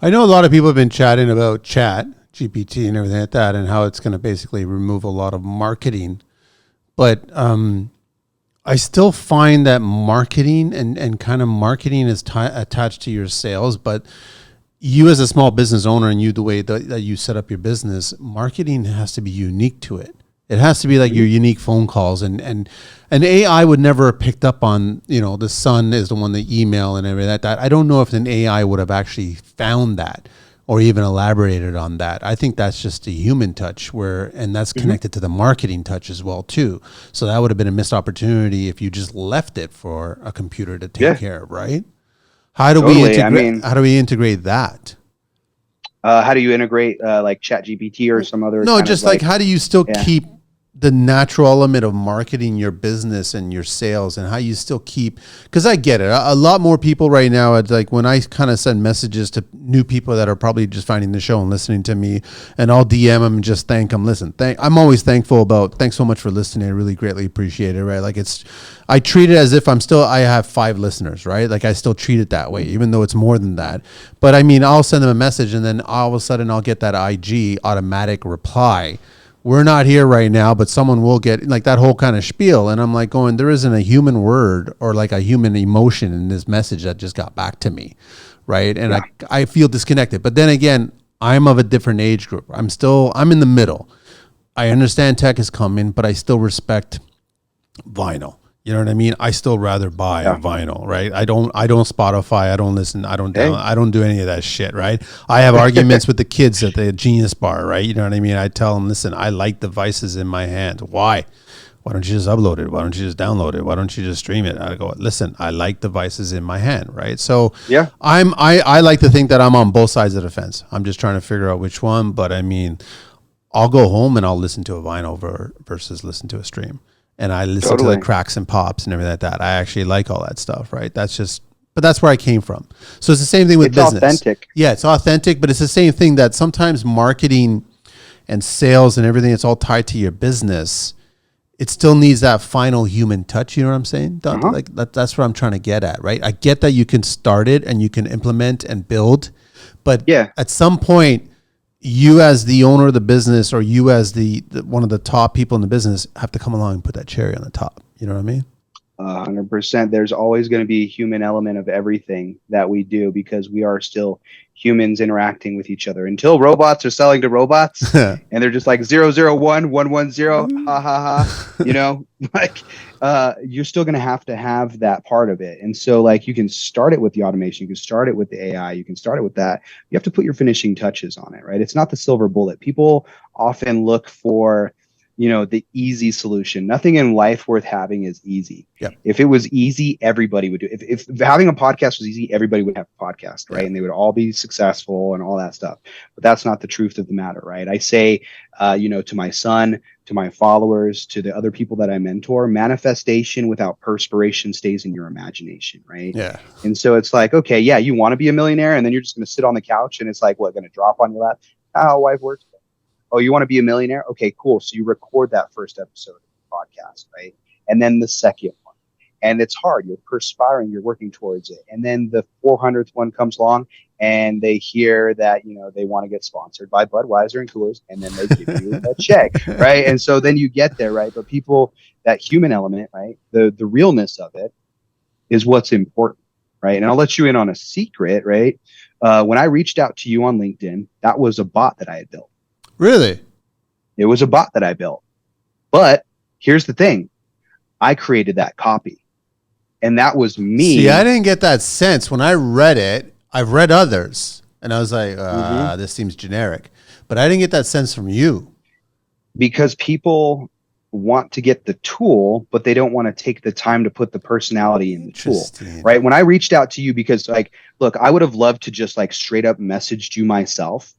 I know a lot of people have been chatting about Chat GPT and everything like that, and how it's going to basically remove a lot of marketing. But I still find that marketing and kind of marketing is attached to your sales. But you as a small business owner and you, the way that you set up your business, marketing has to be unique to it. It has to be like your unique phone calls, and an AI would never have picked up on, the son is the one that email and everything like that. I don't know if an AI would have actually found that or even elaborated on that. I think that's just a human touch and that's connected to the marketing touch as well too. So that would have been a missed opportunity if you just left it for a computer to take care of, right? How do we integrate? How do we integrate that? How do you integrate like ChatGPT or some other? No, just like how do you still keep the natural element of marketing your business and your sales, and how you still keep, because I get it. A lot more people right now, it's like when I kind of send messages to new people that are probably just finding the show and listening to me, and I'll DM them and just thank them. Listen, I'm always thankful thanks so much for listening. I really greatly appreciate it, right? Like I treat it as if I have 5 listeners, right? Like I still treat it that way, even though it's more than that. But I mean, I'll send them a message and then all of a sudden I'll get that IG automatic reply. We're not here right now, but someone will get, like, that whole kind of spiel. And I'm like going, there isn't a human word or like a human emotion in this message that just got back to me. Right. And I feel disconnected. But then again, I'm of a different age group. I'm in the middle. I understand tech is coming, but I still respect vinyl. You know what I mean? I still rather buy a vinyl, right? I don't Spotify. I don't listen. I don't do any of that shit, right? I have arguments with the kids at the Genius Bar, right? You know what I mean? I tell them, listen, I like devices in my hand. Why? Why don't you just upload it? Why don't you just download it? Why don't you just stream it? I go, listen, I like devices in my hand, right? So I like to think that I'm on both sides of the fence. I'm just trying to figure out which one. But I mean, I'll go home and I'll listen to a vinyl versus listen to a stream. And I listen to the cracks and pops and everything like that. I actually like all that stuff, right? But that's where I came from. So it's the same thing with business. It's authentic. Yeah, it's authentic, but it's the same thing that sometimes marketing and sales and everything, it's all tied to your business. It still needs that final human touch. You know what I'm saying? Like that's what I'm trying to get at, right? I get that you can start it and you can implement and build, but at some point, you as the owner of the business, or you as the one of the top people in the business, have to come along and put that cherry on the top. You know what I mean? 100%. There's always going to be a human element of everything that we do, because we are still humans interacting with each other until robots are selling to robots and they're just like 001 110 ha ha ha, like you're still going to have that part of it. And so, like, you can start it with the automation, you can start it with the AI, you can start it with that. You have to put your finishing touches on it, right? It's not the silver bullet. People often look for the easy solution. Nothing in life worth having is easy. Yep. If it was easy, everybody would do it. If having a podcast was easy, everybody would have a podcast, right? Yep. And they would all be successful and all that stuff. But that's not the truth of the matter, right? I say, to my son, to my followers, to the other people that I mentor, manifestation without perspiration stays in your imagination, right? Yeah. And so it's like, okay, yeah, you want to be a millionaire, and then you're just going to sit on the couch and it's like, what, going to drop on your lap? How life works. Oh, you want to be a millionaire? Okay, cool. So you record that first episode of the podcast, right? And then the second one. And it's hard. You're perspiring. You're working towards it. And then the 400th one comes along and they hear that, they want to get sponsored by Budweiser and Coors, and then they give you a check, right? And so then you get there, right? But people, that human element, right? The realness of it is what's important, right? And I'll let you in on a secret, right? When I reached out to you on LinkedIn, that was a bot that I had built. Really? It was a bot that I built. But here's the thing. I created that copy. And that was me. See, I didn't get that sense. When I read it, I've read others, and I was like, this seems generic. But I didn't get that sense from you. Because people want to get the tool, but they don't want to take the time to put the personality in the tool, right? When I reached out to you, because, like, look, I would have loved to just, like, straight up messaged you myself.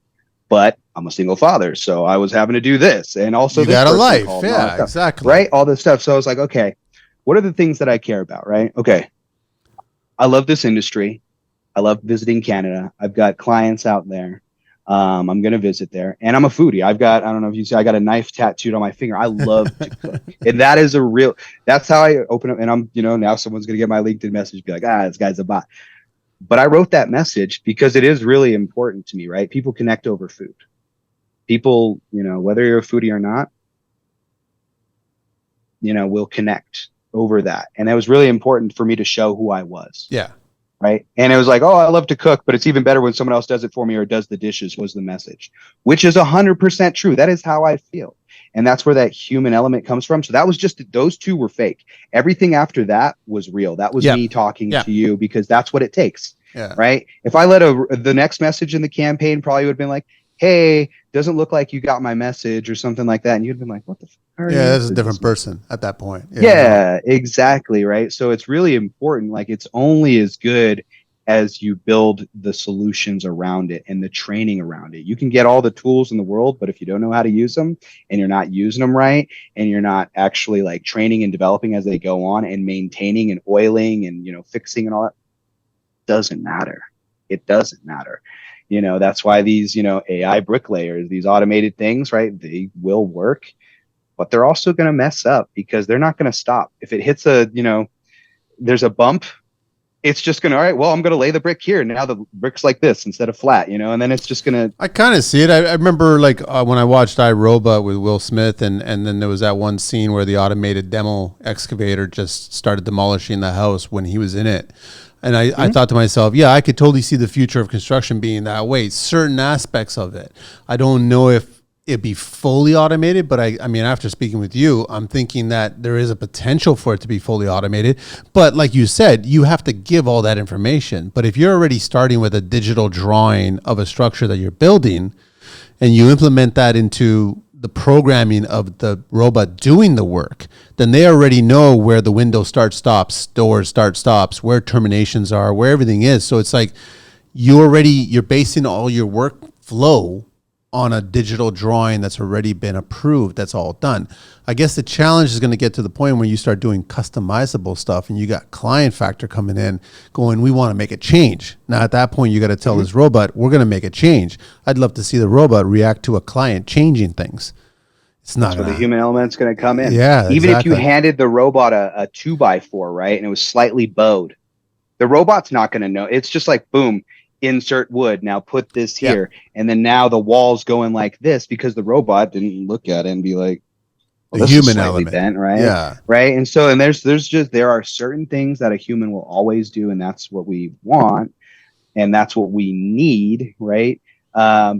But I'm a single father, so I was having to do this, and also you this got a life, yeah, exactly, right? All this stuff. So I was like, okay, what are the things that I care about, right? Okay, I love this industry. I love visiting Canada. I've got clients out there. I'm going to visit there, and I'm a foodie. I don't know if you see, I got a knife tattooed on my finger. I love to cook, and that's how I open up. And I'm, now someone's going to get my LinkedIn message, be like, this guy's a bot. But I wrote that message because it is really important to me, right? People connect over food. People, whether you're a foodie or not, will connect over that. And it was really important for me to show who I was. Yeah. right? And it was like, oh, I love to cook, but it's even better when someone else does it for me or does the dishes, was the message, which is 100% true. That is how I feel. And that's where that human element comes from. So that was just, those two were fake. Everything after that was real. That was Yeah. me talking Yeah. to you, because that's what it takes. Yeah. Right. If I let the next message in the campaign probably would have been like, hey, doesn't look like you got my message or something like that. And you'd been like, what the fuck are you? Yeah, that's a different person at that point. Yeah, exactly. Right. So it's really important. Like, it's only as good as you build the solutions around it and the training around it. You can get all the tools in the world, but if you don't know how to use them and you're not using them right, and you're not actually like training and developing as they go on and maintaining and oiling and, fixing and all that, doesn't matter. It doesn't matter. That's why these, AI bricklayers, these automated things, right? They will work, but they're also going to mess up because they're not going to stop. If it hits there's a bump, it's just going to, all right, well, I'm going to lay the brick here. Now the brick's like this instead of flat, and then it's just going to. I kind of see it. I remember like when I watched iRobot with Will Smith, and then there was that one scene where the automated demo excavator just started demolishing the house when he was in it. And I thought to myself, yeah, I could totally see the future of construction being that way. Certain aspects of it. I don't know if it'd be fully automated, but I mean, after speaking with you, I'm thinking that there is a potential for it to be fully automated. But like you said, you have to give all that information. But if you're already starting with a digital drawing of a structure that you're building, and you implement that into the programming of the robot doing the work, then they already know where the window start stops, doors start stops, where terminations are, where everything is. So it's like you're basing all your workflow on a digital drawing that's already been approved. That's all done. I guess the challenge is going to get to the point where you start doing customizable stuff and you got client factor coming in going, we want to make a change. Now at that point, you got to tell this robot, we're going to make a change. I'd love to see the robot react to a client changing things. It's not the human element's going to come in. Yeah. Even if you handed the robot a 2x4, right, and it was slightly bowed, the robot's not going to know. It's just like, boom, insert wood. Now put this here. And then now the wall's going like this because the robot didn't look at it and be like, well, the human element, bent, right? Yeah. Right. And so, and there are certain things that a human will always do, and that's what we want, and that's what we need, right? But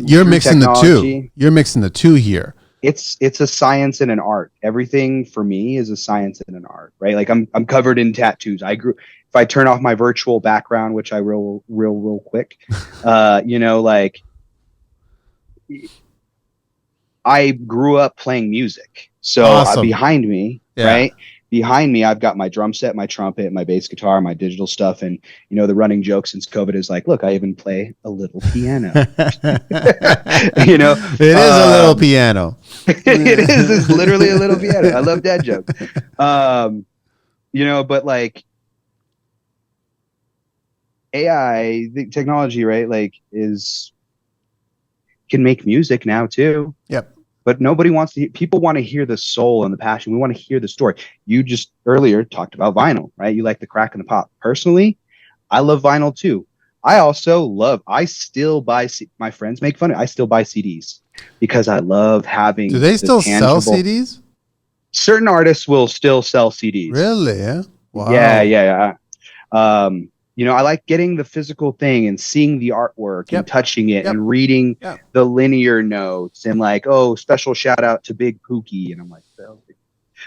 you're mixing the two. You're mixing the two here. It's a science and an art. Everything for me is a science and an art, right? Like I'm covered in tattoos. If I turn off my virtual background, which I real quick, like I grew up playing music. So awesome. Behind me, right? Behind me, I've got my drum set, my trumpet, my bass guitar, my digital stuff. And, the running joke since COVID is like, look, I even play a little piano. It is a little piano. It is. It's literally a little piano. I love that joke. But like AI, the technology, right? Like can make music now too. Yep. But nobody wants to people want to hear the soul and the passion. We want to hear the story. You just earlier talked about vinyl, right? You like the crack and the pop. Personally, I love vinyl too. I still buy, my friends make fun of it. I still buy CDs because I love having. Do they still sell CDs? Certain artists will still sell CDs. Really? Yeah. Wow. Yeah. I like getting the physical thing and seeing the artwork and touching it and reading the linear notes and like, oh, special shout out to Big Pookie. And I'm like,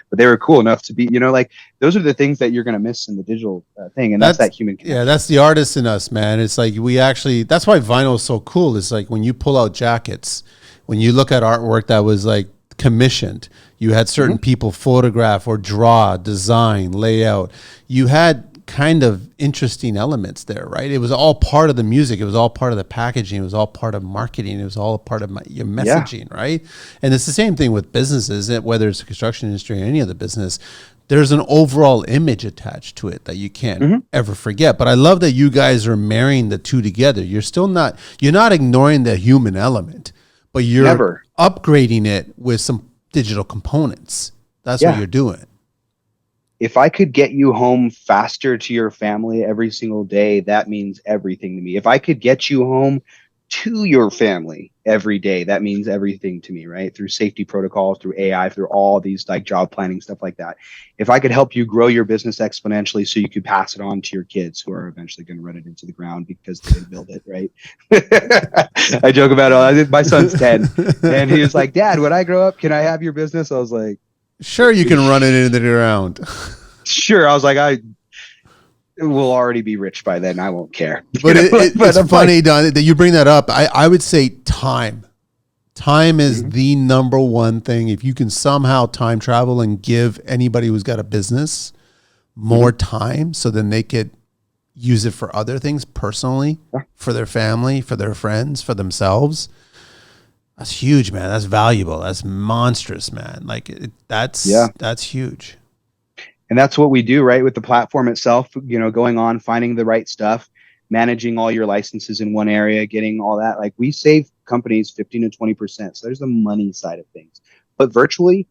but they were cool enough to be, like those are the things that you're going to miss in the digital thing. And that's that human connection. Yeah, that's the artist in us, man. It's like that's why vinyl is so cool. It's like when you pull out jackets, when you look at artwork that was like commissioned, you had certain people photograph or draw, design, layout. You had kind of interesting elements there, right? It was all part of the music. It was all part of the packaging. It was all part of marketing. It was all a part of your messaging, right? And it's the same thing with businesses, whether it's the construction industry or any other business. There's an overall image attached to it that you can't ever forget. But I love that you guys are marrying the two together. You're not ignoring the human element, but you're upgrading it with some digital components. That's what you're doing. If I could get you home faster to your family every single day, that means everything to me. If I could get you home to your family every day. That means everything to me, right? Through safety protocols, through AI, through all these like job planning, stuff like that. If I could help you grow your business exponentially so you could pass it on to your kids who are eventually going to run it into the ground because they didn't build it, right? I joke about it. My son's 10 and he was like, Dad, when I grow up, can I have your business? I was like, Sure, you can run it into the ground. sure. I was like, I will already be rich by then. I won't care. But it's funny, like, Don, that you bring that up. I would say time. Time is the number one thing. If you can somehow time travel and give anybody who's got a business more time so then they could use it for other things personally, for their family, for their friends, for themselves. That's huge, man. That's valuable. That's monstrous, man. Like that's huge. And that's what we do, right? With the platform itself, going on, finding the right stuff, managing all your licenses in one area, getting all that. Like we save companies 15 to 20%. So there's the money side of things. But virtually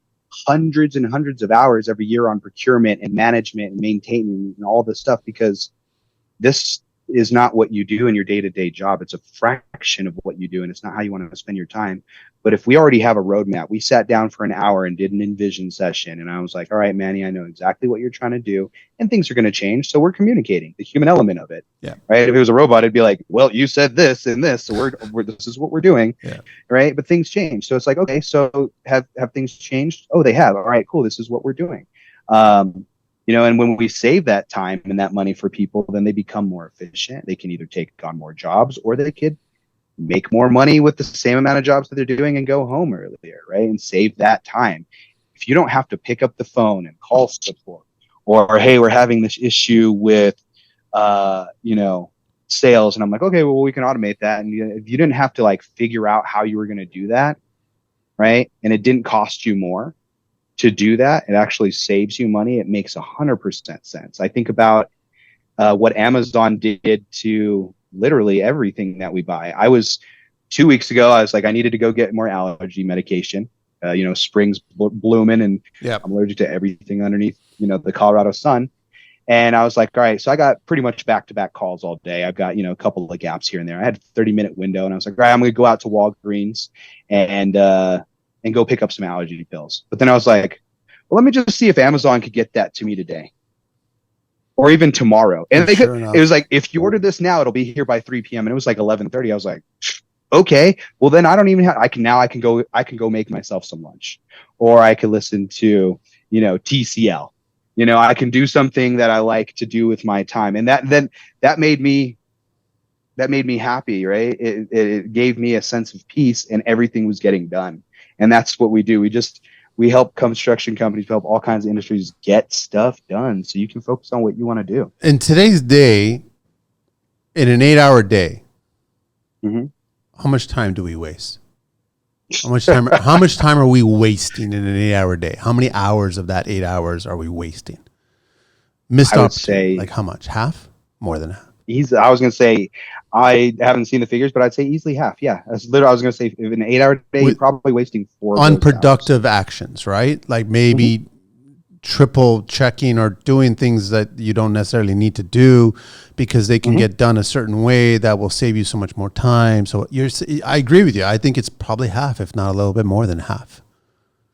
hundreds and hundreds of hours every year on procurement and management and maintaining and all this stuff, because this is not what you do in your day-to-day job. It's a fraction of what you do, and it's not how you want to spend your time. But if we already have a roadmap, we sat down for an hour and did an envision session, and I was like, all right, Manny, I know exactly what you're trying to do, and things are going to change, so we're communicating the human element of it. Yeah. Right? If it was a robot, it'd be like, well, you said this and this, so this is what we're doing. Yeah. Right? But things change. So it's like, okay, so have things changed? Oh, they have. All right, cool. This is what we're doing. And when we save that time and that money for people, then they become more efficient. They can either take on more jobs or they could make more money with the same amount of jobs that they're doing and go home earlier, right? And save that time. If you don't have to pick up the phone and call support, or, hey, we're having this issue with, sales. And I'm like, okay, well, we can automate that. And if you didn't have to like figure out how you were going to do that, right? And it didn't cost you more to do that, it actually saves you money. It makes 100% sense. I think about what Amazon did to literally everything that we buy. 2 weeks ago, I was like, I needed to go get more allergy medication. Spring's blooming and I'm allergic to everything underneath, the Colorado sun. And I was like, all right, so I got pretty much back-to-back calls all day. I've got, a couple of gaps here and there. I had a 30-minute window and I was like, all right, I'm going to go out to Walgreens and go pick up some allergy pills. But then I was like, well, let me just see if Amazon could get that to me today or even tomorrow. And it was like, if you order this now, it'll be here by 3 p.m. And it was like 11:30. I was like, okay, well then I don't even have, I can go make myself some lunch, or I could listen to, TCL, I can do something that I like to do with my time. And that made me happy, right? It gave me a sense of peace and everything was getting done. And that's what we do. We help construction companies, help all kinds of industries get stuff done so you can focus on what you want to do. In today's day, in an 8-hour day, how much time do we waste? How much time are we wasting in an 8-hour day? How many hours of that 8 hours are we wasting? I would say, like how much? Half? More than half? I was going to say, I haven't seen the figures, but I'd say easily half. Yeah. That's literally, I was going to say, if an 8-hour day, you're probably wasting 4 unproductive actions, right? Like maybe triple checking or doing things that you don't necessarily need to do because they can get done a certain way that will save you so much more time. So I agree with you. I think it's probably half, if not a little bit more than half.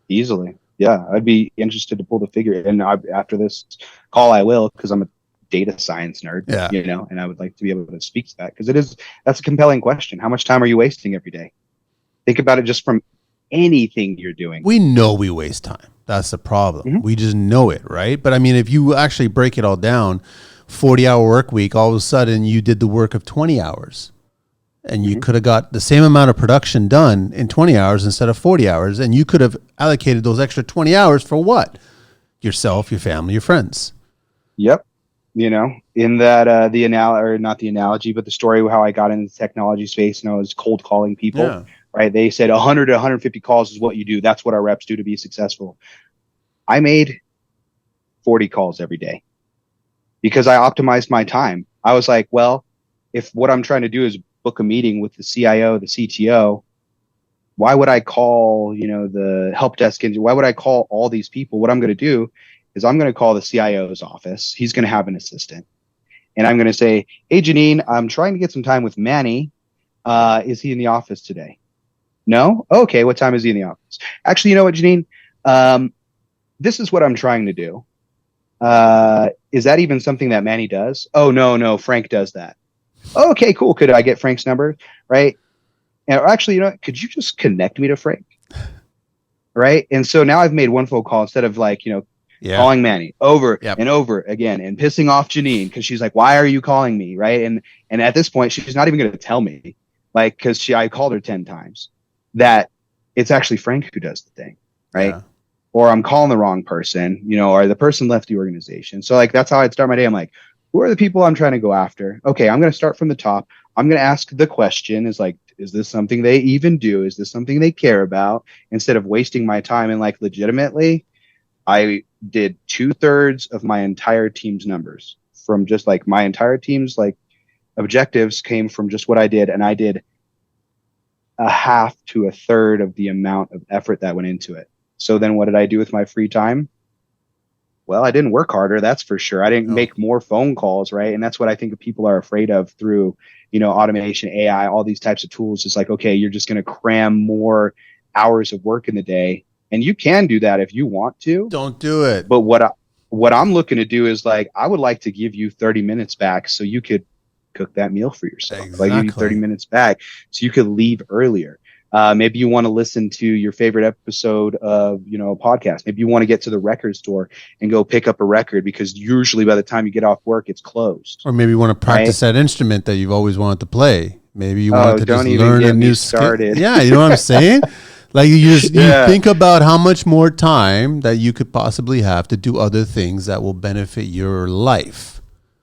Easily. Yeah. I'd be interested to pull the figure. And after this call, I will, because I'm a data science nerd, and I would like to be able to speak to that, because that's a compelling question. How much time are you wasting every day? Think about it just from anything you're doing. We know we waste time. That's the problem. We just know it, right? But I mean, if you actually break it all down, 40-hour work week, all of a sudden you did the work of 20 hours and you could have got the same amount of production done in 20 hours instead of 40 hours. And you could have allocated those extra 20 hours for what? Yourself, your family, your friends. Yep. In that, not the analogy, but the story of how I got into the technology space, and I was cold calling people, right? They said 100 to 150 calls is what you do. That's what our reps do to be successful. I made 40 calls every day because I optimized my time. I was like, well, if what I'm trying to do is book a meeting with the CIO, the CTO, why would I call, the help desk? Why would I call all these people? What I'm going to do is I'm going to call the CIO's office. He's going to have an assistant. And I'm going to say, hey, Janine, I'm trying to get some time with Manny. Is he in the office today? No? Okay, what time is he in the office? Actually, you know what, Janine? Um, this is what I'm trying to do. Is that even something that Manny does? Oh, no, no, Frank does that. Okay, cool. Could I get Frank's number? Right. And actually, you know what? Could you just connect me to Frank? Right. And so now I've made one phone call instead of like, Yeah. calling Manny over Yep. and over again and pissing off Janine because she's like, why are you calling me? Right. And at this point, she's not even going to tell me, like, because I called her 10 times, that it's actually Frank who does the thing. Right. Yeah. Or I'm calling the wrong person, or the person left the organization. So like that's how I'd start my day. I'm like, who are the people I'm trying to go after? Okay, I'm going to start from the top. I'm going to ask the question is like, is this something they even do? Is this something they care about? Instead of wasting my time. And like legitimately, I did 2/3 of my entire team's numbers from just like my entire team's like objectives came from just what I did. And I did a half to a third of the amount of effort that went into it. So then what did I do with my free time? Well, I didn't work harder, that's for sure. I didn't No. make more phone calls, right? And that's what I think people are afraid of through, automation, AI, all these types of tools. It's like, okay, you're just going to cram more hours of work in the day, and you can do that if you want to. Don't do it. But what I'm looking to do is like, I would like to give you 30 minutes back so you could cook that meal for yourself. Like give you 30 Exactly. minutes back so you could leave earlier. Maybe you want to listen to your favorite episode of, a podcast. Maybe you want to get to the record store and go pick up a record because usually by the time you get off work, it's closed, Or maybe you want to right? practice that instrument that you've always wanted to play. Maybe you want Oh, to just don't even learn a get me new skill. started. Yeah, you know what I'm saying? Like you Yeah. think about how much more time that you could possibly have to do other things that will benefit your life.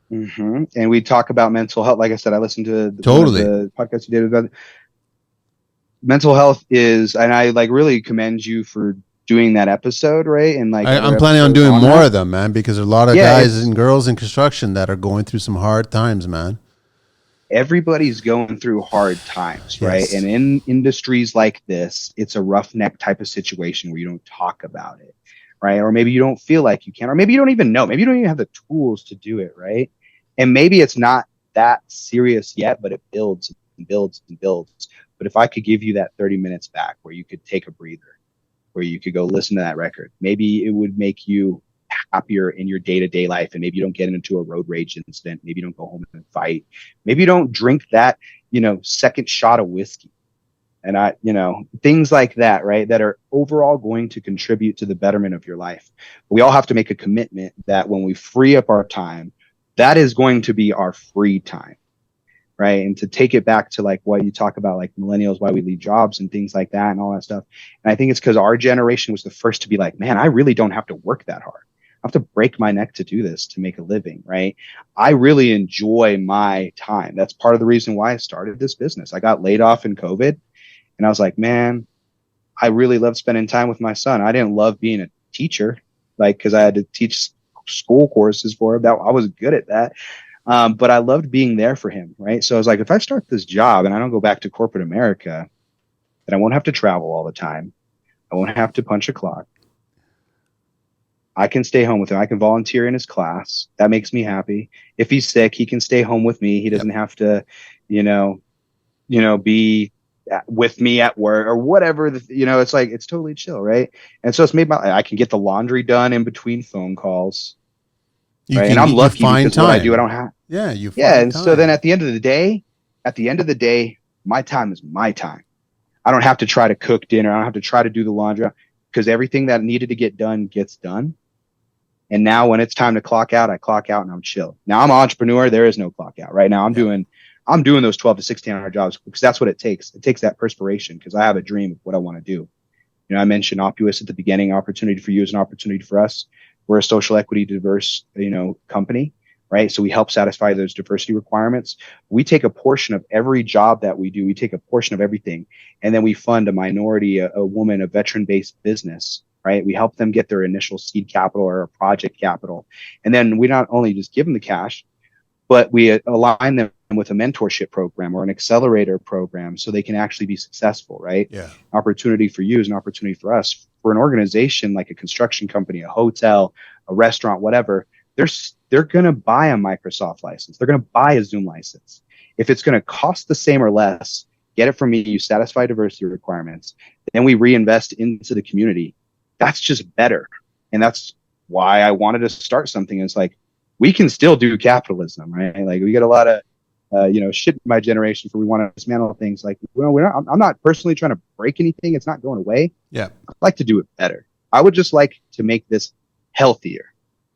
And we talk about mental health. Like I said, I listened to one of Totally. the podcasts you did about mental health and I like really commend you for doing that episode, right? And like I'm other planning on episodes doing on more that. of them, man, because there's a lot of Yeah, guys it's and girls in construction that are going through some hard times, man. everybody's going through hard times, right? And Yes. in industries like this, it's a roughneck type of situation where you don't talk about it, right? Or maybe you don't feel like you can, or maybe you don't even know, maybe you don't even have the tools to do it, right? And maybe it's not that serious yet, but it builds and builds and builds. But if I could give you that 30 minutes back where you could take a breather, where you could go listen to that record, maybe it would make you happier in your day-to-day life, and maybe you don't get into a road rage incident, maybe you don't go home and fight, maybe you don't drink that second shot of whiskey, and things like that, right, that are overall going to contribute to the betterment of your life. We all have to make a commitment that when we free up our time, that is going to be our free time, right? And to take it back to like what you talk about, like millennials, why we leave jobs and things like that and all that stuff. And I think it's because our generation was the first to be like, man, I really don't have to work that hard. I have to break my neck to do this, to make a living, right? I really enjoy my time. That's part of the reason why I started this business. I got laid off in COVID and I was like, man, I really love spending time with my son. I didn't love being a teacher, like, because I had to teach school courses for him. That I was good at that. But I loved being there for him, right? So I was like, if I start this job and I don't go back to corporate America, then I won't have to travel all the time. I won't have to punch a clock. I can stay home with him. I can volunteer in his class. That makes me happy. If he's sick, he can stay home with me. He Yep. doesn't have to, you know, be with me at work or whatever. It's like it's totally chill, right? And so it's made I can get the laundry done in between phone calls, right? And I'm You lucky find because what I do, I time. don't have. Yeah, you Yeah, find and so then time. at the end of the day, my time is my time. I don't have to try to cook dinner. I don't have to try to do the laundry because everything that needed to get done gets done. And now when it's time to clock out, I clock out and I'm chill. Now I'm an entrepreneur. There is no clock out right now. Yep. I'm doing those 12 to 16-hour jobs because that's what it takes. It takes that perspiration because I have a dream of what I want to do. I mentioned Oppuous at the beginning. Opportunity for you is an opportunity for us. We're a social equity diverse, company, right? So we help satisfy those diversity requirements. We take a portion of every job that we do. We take a portion of everything, and then we fund a minority, a woman, a veteran-based business, right? We help them get their initial seed capital or a project capital, and then we not only just give them the cash, but we align them with a mentorship program or an accelerator program so they can actually be successful, right? Yeah. Opportunity for you is an opportunity for us. For an organization like a construction company, a hotel, a restaurant, whatever, they're going to buy a Microsoft license. They're going to buy a Zoom license. If it's going to cost the same or less, get it from me, you satisfy diversity requirements, then we reinvest into the community. That's just better. And that's why I wanted to start something. It's like, we can still do capitalism, right? Like we get a lot of, shit in my generation for we want to dismantle things. Like, well, I'm not personally trying to break anything. It's not going away. Yeah. I'd like to do it better. I would just like to make this healthier,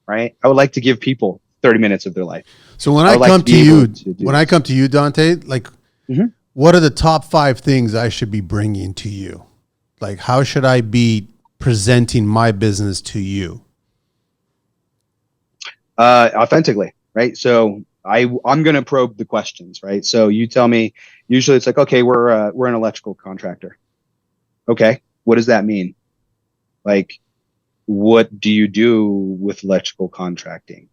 right? I would like to give people 30 minutes of their life. So when I come to you, Dante, like, what are the top 5 things I should be bringing to you? Like, how should I be presenting my business to you? Authentically, right? So I'm going to probe the questions, right? So you tell me, usually it's like, okay, we're an electrical contractor. Okay. What does that mean? Like, what do you do with electrical contracting?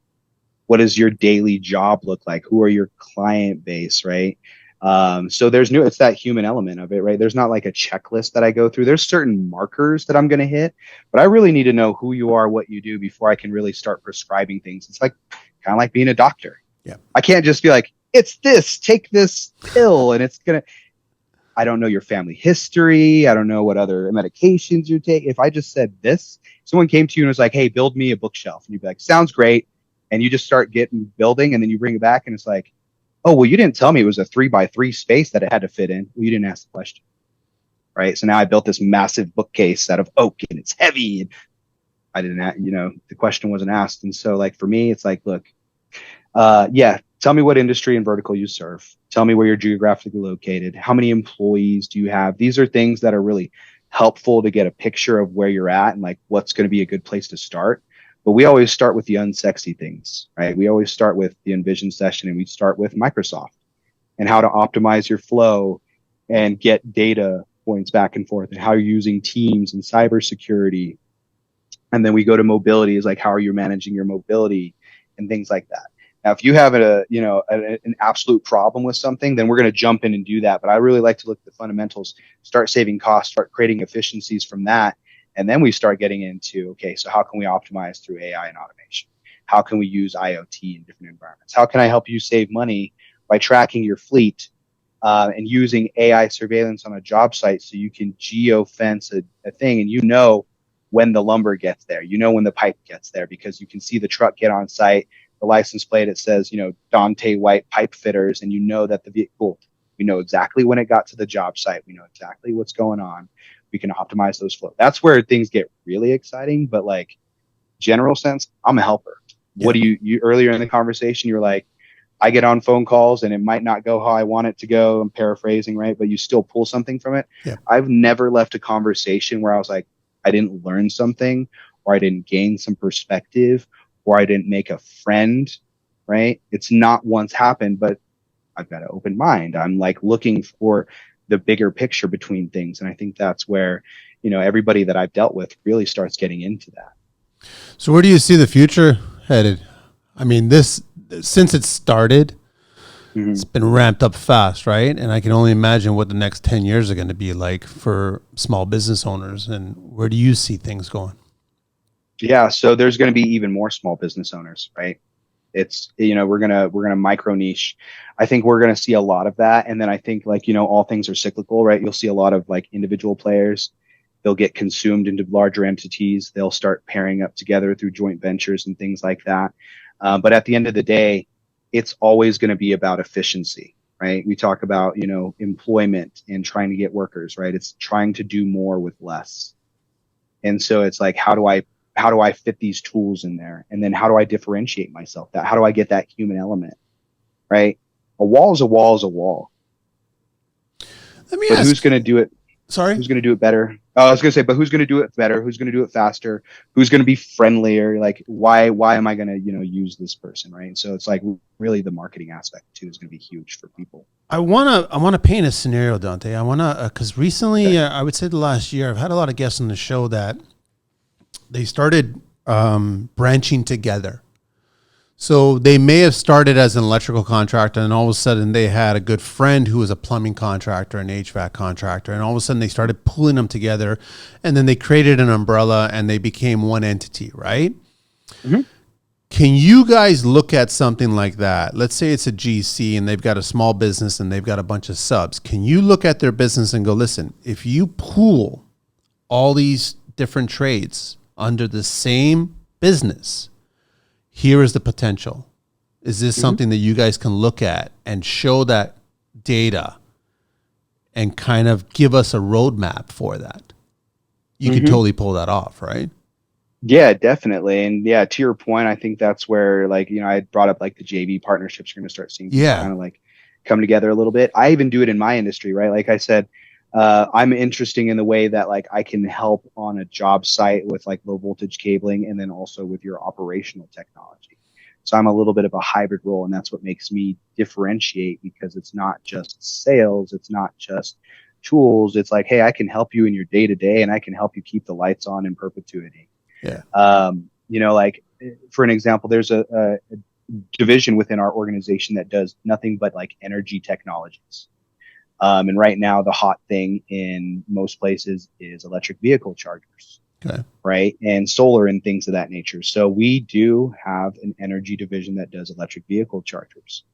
What does your daily job look like? Who are your client base, right? So it's that human element of it, right? There's not like a checklist that I go through. There's certain markers that I'm going to hit, but I really need to know who you are, what you do before I can really start prescribing things. It's like kind of like being a doctor. Yeah. I can't just be like, it's this, take this pill and I don't know your family history. I don't know what other medications you take. If I just said this, someone came to you and was like, hey, build me a bookshelf. And you'd be like, sounds great. And you just start building and then you bring it back and it's like, oh, well, you didn't tell me it was a 3x3 space that it had to fit in. Well, you didn't ask the question. Right. So now I built this massive bookcase out of oak and it's heavy. And I didn't, the question wasn't asked. And so like, for me, it's like, look, tell me what industry and vertical you serve. Tell me where you're geographically located. How many employees do you have? These are things that are really helpful to get a picture of where you're at and like what's going to be a good place to start. But we always start with the unsexy things, right? We always start with the Envision session and we start with Microsoft and how to optimize your flow and get data points back and forth and how you're using Teams and cybersecurity. And then we go to mobility is like, how are you managing your mobility and things like that. Now, if you have an absolute problem with something, then we're going to jump in and do that. But I really like to look at the fundamentals, start saving costs, start creating efficiencies from that. And then we start getting into, okay, so how can we optimize through AI and automation? How can we use IoT in different environments? How can I help you save money by tracking your fleet and using AI surveillance on a job site so you can geo-fence a thing and when the lumber gets there, when the pipe gets there because you can see the truck get on site, the license plate, it says, Dante White pipe fitters, and that the vehicle, we know exactly when it got to the job site. We know exactly what's going on. We can optimize those flows. That's where things get really exciting. But like general sense, I'm a helper. Yeah. What do you earlier in the conversation, you're like, I get on phone calls and it might not go how I want it to go. I'm paraphrasing, right? But you still pull something from it. Yeah. I've never left a conversation where I was like, I didn't learn something or I didn't gain some perspective or I didn't make a friend, right? It's not once happened, but I've got an open mind. I'm like looking for the bigger picture between things. And I think that's where, everybody that I've dealt with really starts getting into that. So where do you see the future headed? I mean, since it started, it's been ramped up fast, right? And I can only imagine what the next 10 years are going to be like for small business owners. And where do you see things going? Yeah. So there's going to be even more small business owners, right? It's, we're going to micro niche. I think we're going to see a lot of that. And then I think all things are cyclical, right? You'll see a lot of like individual players. They'll get consumed into larger entities. They'll start pairing up together through joint ventures and things like that. But at the end of the day, it's always going to be about efficiency, right? We talk about, employment and trying to get workers, right? It's trying to do more with less. And so it's like, how do I fit these tools in there? And then how do I differentiate myself? How do I get that human element, right? A wall is a wall is a wall. Let me ask. Who's going to do it? Sorry? Who's going to do it better? I was going to say, but who's going to do it better? Who's going to do it faster? Who's going to be friendlier? Like, why am I going to, use this person, right? So it's like really the marketing aspect too is going to be huge for people. I want to paint a scenario, Dante. I want to, because recently, I would say the last year, I've had a lot of guests on the show that they started branching together. So they may have started as an electrical contractor and all of a sudden they had a good friend who was a plumbing contractor, an HVAC contractor. And all of a sudden they started pulling them together and then they created an umbrella and they became one entity, right? Mm-hmm. Can you guys look at something like that? Let's say it's a GC and they've got a small business and they've got a bunch of subs. Can you look at their business and go, listen, if you pool all these different trades under the same business, here is the potential. Is this something that you guys can look at and show that data and kind of give us a roadmap for that? You can totally pull that off, right? Yeah, definitely. And yeah, to your point, I think that's where, like, I had brought up like the JV partnerships. You're going to start seeing people Yeah. kind of like come together a little bit. I even do it in my industry, right? Like I said, I'm interesting in the way that like I can help on a job site with like low voltage cabling and then also with your operational technology. So I'm a little bit of a hybrid role, and that's what makes me differentiate, because it's not just sales, it's not just tools. It's like, hey, I can help you in your day to day, and I can help you keep the lights on in perpetuity. Yeah. Like for an example, there's a division within our organization that does nothing but like energy technologies. And right now, the hot thing in most places is electric vehicle chargers, Okay. right? And solar and things of that nature. So we do have an energy division that does electric vehicle chargers.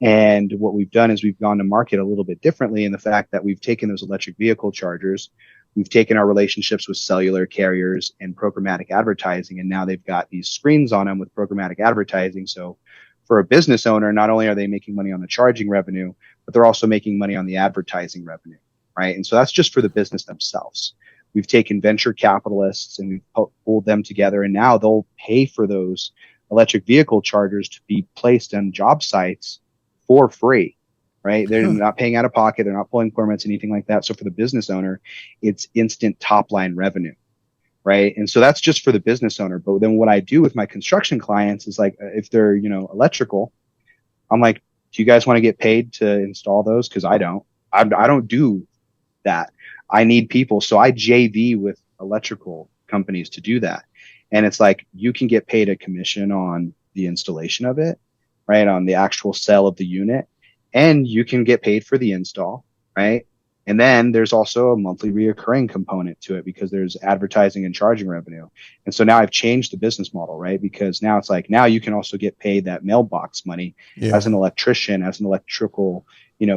And what we've done is we've gone to market a little bit differently in the fact that we've taken those electric vehicle chargers, we've taken our relationships with cellular carriers and programmatic advertising, and now they've got these screens on them with programmatic advertising. So for a business owner, not only are they making money on the charging revenue, but they're also making money on the advertising revenue, right? And so that's just for the business themselves. We've taken venture capitalists and we've pulled them together, and now they'll pay for those electric vehicle chargers to be placed on job sites for free, right? They're not paying out of pocket. They're not pulling permits, anything like that. So for the business owner, it's instant top line revenue, right? And so that's just for the business owner. But then what I do with my construction clients is like, if they're, electrical, I'm like, do you guys want to get paid to install those? Because I don't do that. I need people. So I JV with electrical companies to do that. And it's like, you can get paid a commission on the installation of it, right? On the actual sale of the unit, and you can get paid for the install, right? And then there's also a monthly reoccurring component to it because there's advertising and charging revenue. And so now I've changed the business model, right? Because now it's like, now you can also get paid that mailbox money as an electrician, as an electrical,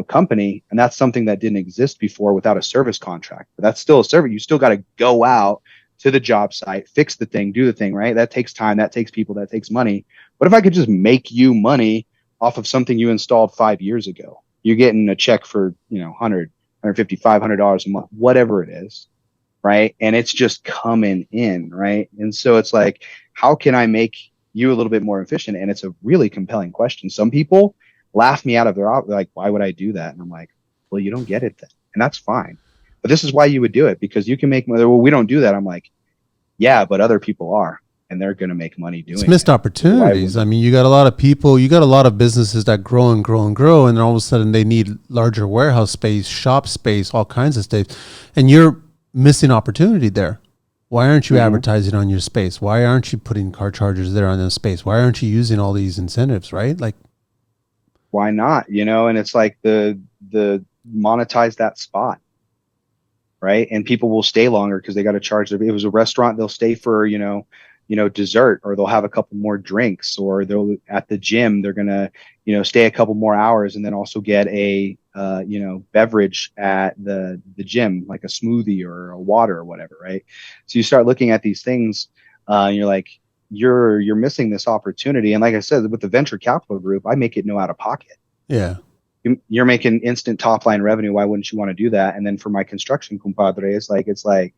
company. And that's something that didn't exist before without a service contract. But that's still a service. You still got to go out to the job site, fix the thing, do the thing, right? That takes time, that takes people, that takes money. What if I could just make you money off of something you installed 5 years ago? You're getting a check for, $100, $150, $500 a month, whatever it is, right? And it's just coming in, right? And so it's like, how can I make you a little bit more efficient? And it's a really compelling question. Some people laugh me out of their like, why would I do that? And I'm like, well, you don't get it then, and that's fine. But this is why you would do it, because you can make money. Well, we don't do that. I'm like, yeah, but other people are, and they're going to make money doing it. It's missed opportunities. I mean, you got a lot of people, you got a lot of businesses that grow and grow and grow, and then all of a sudden they need larger warehouse space, shop space, all kinds of space, and you're missing opportunity there. Why aren't you advertising on your space? Why aren't you putting car chargers there on the space? Why aren't you using all these incentives, right? Like, why not? And it's like the monetize that spot, right? And people will stay longer because they got to charge their, if it was a restaurant, they'll stay for, dessert, or they'll have a couple more drinks, or they'll at the gym, they're going to, stay a couple more hours and then also get a, beverage at the gym, like a smoothie or a water or whatever. Right. So you start looking at these things, and you're like, you're missing this opportunity. And like I said, with the venture capital group, I make it no out of pocket. Yeah. You're making instant top line revenue. Why wouldn't you want to do that? And then for my construction compadre, it's like,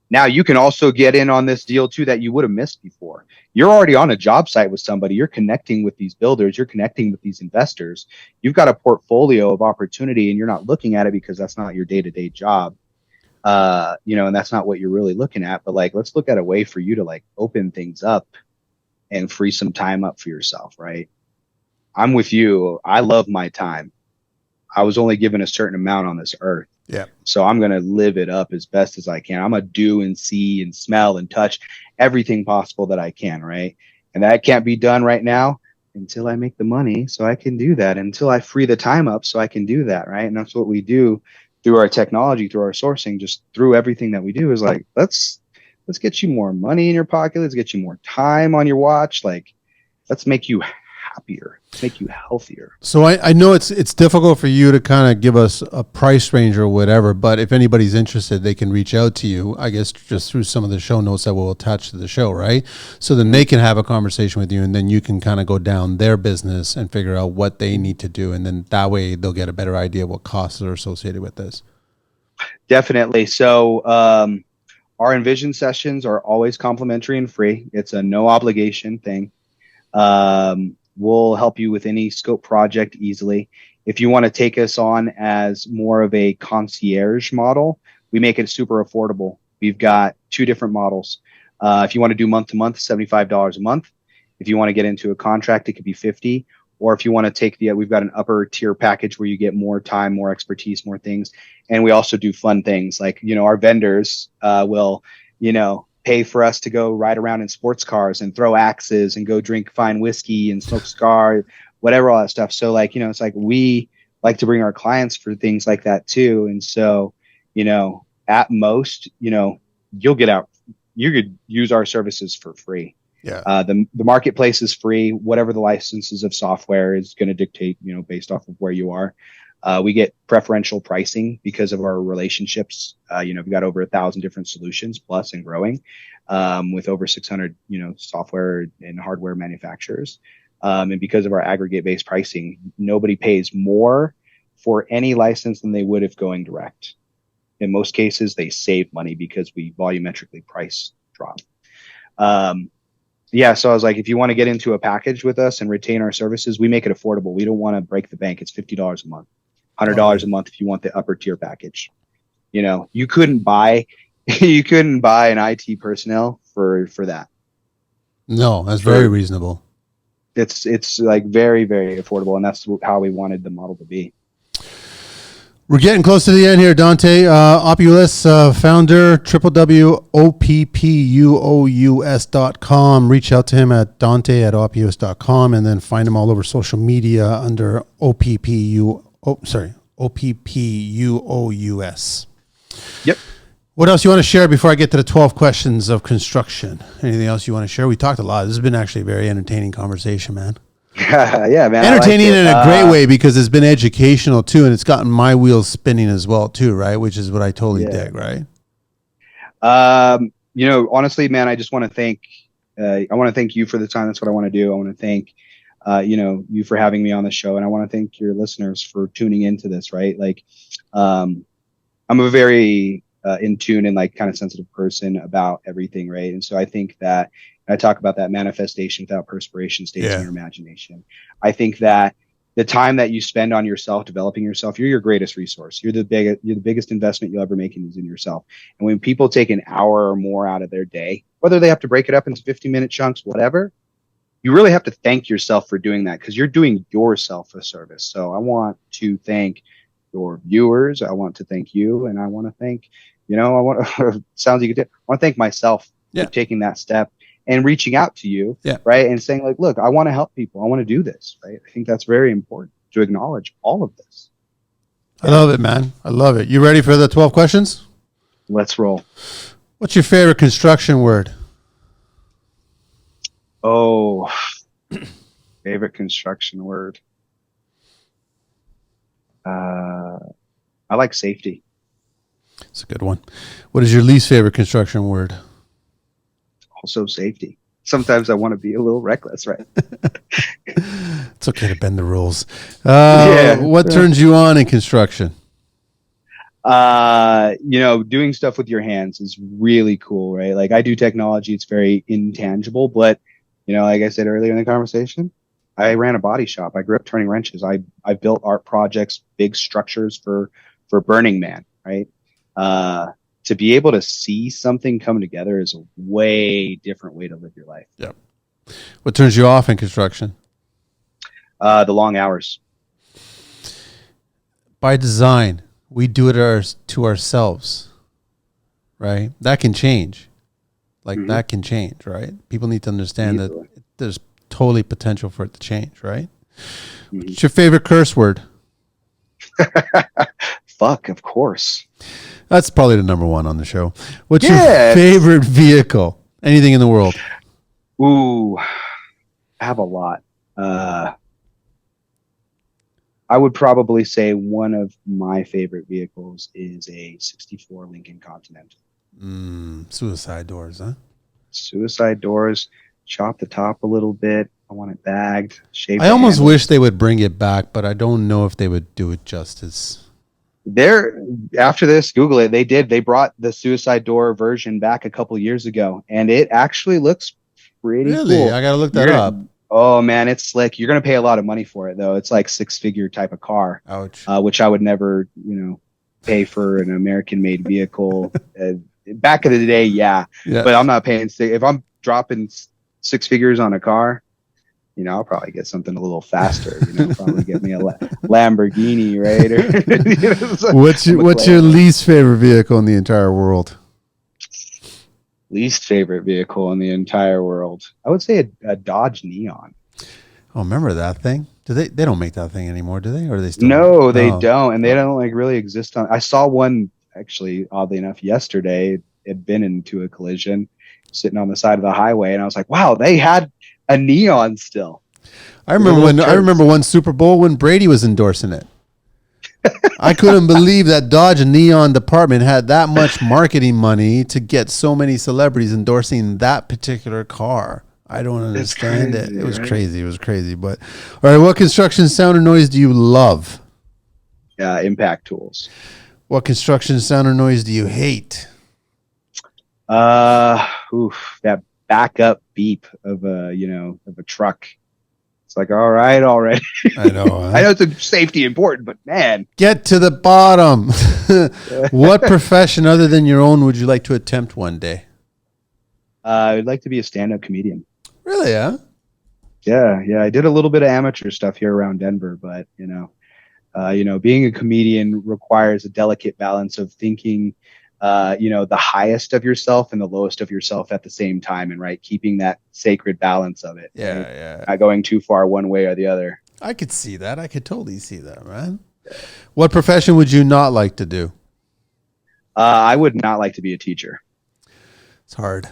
now you can also get in on this deal too that you would have missed before. You're already on a job site with somebody. You're connecting with these builders. You're connecting with these investors. You've got a portfolio of opportunity, and you're not looking at it because that's not your day-to-day job. And that's not what you're really looking at. But like, let's look at a way for you to like open things up and free some time up for yourself, right? I'm with you. I love my time. I was only given a certain amount on this earth. Yeah. So I'm going to live it up as best as I can. I'm going to do and see and smell and touch everything possible that I can, right? And that can't be done right now until I make the money so I can do that, until I free the time up so I can do that, right? And that's what we do through our technology, through our sourcing, just through everything that we do is like, let's get you more money in your pocket. Let's get you more time on your watch. Like, let's make you happier. Let's make you healthier. So I know it's difficult for you to kind of give us a price range or whatever, but if anybody's interested, they can reach out to you, I guess, just through some of the show notes that we'll attach to the show, right? So then they can have a conversation with you, and then you can kind of go down their business and figure out what they need to do, and then that way they'll get a better idea what costs are associated with this. Definitely. So our Envision sessions are always complimentary and free. It's a no obligation thing. We'll help you with any scope project easily. If you want to take us on as more of a concierge model, we make it super affordable. We've got 2 different models. If you want to do month to month, $75 a month. If you want to get into a contract, it could be $50. Or if you want to take we've got an upper tier package where you get more time, more expertise, more things. And we also do fun things like, our vendors will, pay for us to go ride around in sports cars and throw axes and go drink fine whiskey and smoke cigar, whatever, all that stuff. So it's like we like to bring our clients for things like that too. And so, at most, you'll get out, you could use our services for free. Yeah. The marketplace is free. Whatever the licenses of software is going to dictate, based off of where you are. We get preferential pricing because of our relationships. We've got over 1,000 different solutions plus and growing, with over 600, software and hardware manufacturers. And because of our aggregate based pricing, nobody pays more for any license than they would if going direct. In most cases, they save money because we volumetrically price drop. So I was like, if you want to get into a package with us and retain our services, we make it affordable. We don't want to break the bank. It's $50 a month, $100 a month if you want the upper tier package. You couldn't buy an IT personnel for that. No, that's very reasonable. It's like very, very affordable, and that's how we wanted the model to be. We're getting close to the end here, Dante. Oppuous founder, www.oppous.com. Reach out to him at dante@oppuous.com, and then find him all over social media under OPPUOUS. Yep. What else you want to share before I get to the 12 questions of construction? Anything else you want to share? We talked a lot. This has been actually a very entertaining conversation, man. Yeah, man. Entertaining in a great way because it's been educational too, and it's gotten my wheels spinning as well too, right? Which is what I totally dig, right? Honestly, man, I just want to thank. I want to thank you for the time. That's what I want to do. I want to thank, you for having me on the show, and I want to thank your listeners for tuning into this. Right, I'm a very in tune and kind of sensitive person about everything, right? And so I think that. I talk about that manifestation without perspiration stays in your imagination. I think that the time that you spend on yourself, developing yourself, you're your greatest resource. You're the biggest investment you'll ever make is in yourself. And when people take an hour or more out of their day, whether they have to break it up into 50-minute chunks, whatever, you really have to thank yourself for doing that because you're doing yourself a service. So I want to thank your viewers. I want to thank you. And I want to thank, sounds like you did. I want to thank myself for taking that step and reaching out to you, right? And saying look, I want to help people. I want to do this, right? I think that's very important to acknowledge all of this. I love it, man. I love it. You ready for the 12 questions? Let's roll. What's your favorite construction word? Oh, favorite construction word. I like safety. It's a good one. What is your least favorite construction word? Also safety. Sometimes I want to be a little reckless, right? It's okay to bend the rules. What turns you on in construction? Doing stuff with your hands is really cool, right? Like I do technology. It's very intangible, but like I said earlier in the conversation, I ran a body shop. I grew up turning wrenches. I built art projects, big structures for Burning Man, right? To be able to see something come together is a way different way to live your life. Yep. What turns you off in construction? The long hours. By design, we do it to ourselves, right? That can change. That can change, right? People need to understand that there's totally potential for it to change, right? What's your favorite curse word? Fuck, of course. That's probably the number one on the show. What's your favorite vehicle? Anything in the world? Ooh, I have a lot. I would probably say one of my favorite vehicles is a 64 Lincoln Continental. Suicide doors, huh? Suicide doors, chop the top a little bit. I want it bagged, shape I the almost wish handles. they would bring it back, but I don't know if they would do it justice. There, after this, Google it. They did. They brought the suicide door version back a couple years ago, and it actually looks pretty Really? I cool. gotta look that You're up. gonna, oh man, it's slick. You're gonna pay a lot of money for it though. It's like six-figure type of car, Ouch. which I would never, pay for an American-made vehicle. Back in the day, yeah, Yeah. but I'm not paying. If I'm dropping six figures on a car, I'll probably get something a little faster. Probably get me a Lamborghini, right? Or What's your least favorite vehicle in the entire world? Least favorite vehicle in the entire world? I would say a Dodge Neon. Oh, remember that thing? Do they don't make that thing anymore, do they? Or do they still? No, they No. don't, and they don't like really exist on. I saw one actually, oddly enough, yesterday. It had been into a collision, sitting on the side of the highway, and I was like, "Wow, they had a Neon still." I remember one Super Bowl when Brady was endorsing it. I couldn't believe that Dodge Neon department had that much marketing money to get so many celebrities endorsing that particular car. I don't understand it. It was crazy. It was crazy. But all right, what construction sound or noise do you love? Impact tools. What construction sound or noise do you hate? That backup beep of a truck. It's like, all right, already. I know. Huh? I know it's safety important, but man, get to the bottom. What profession other than your own would you like to attempt one day? I'd like to be a stand-up comedian. Really? Huh? Yeah. I did a little bit of amateur stuff here around Denver, but being a comedian requires a delicate balance of thinking, the highest of yourself and the lowest of yourself at the same time, and right, keeping that sacred balance of it. Yeah, right? yeah. Not going too far one way or the other. I could see that. I could totally see that, man. What profession would you not like to do? I would not like to be a teacher. It's hard.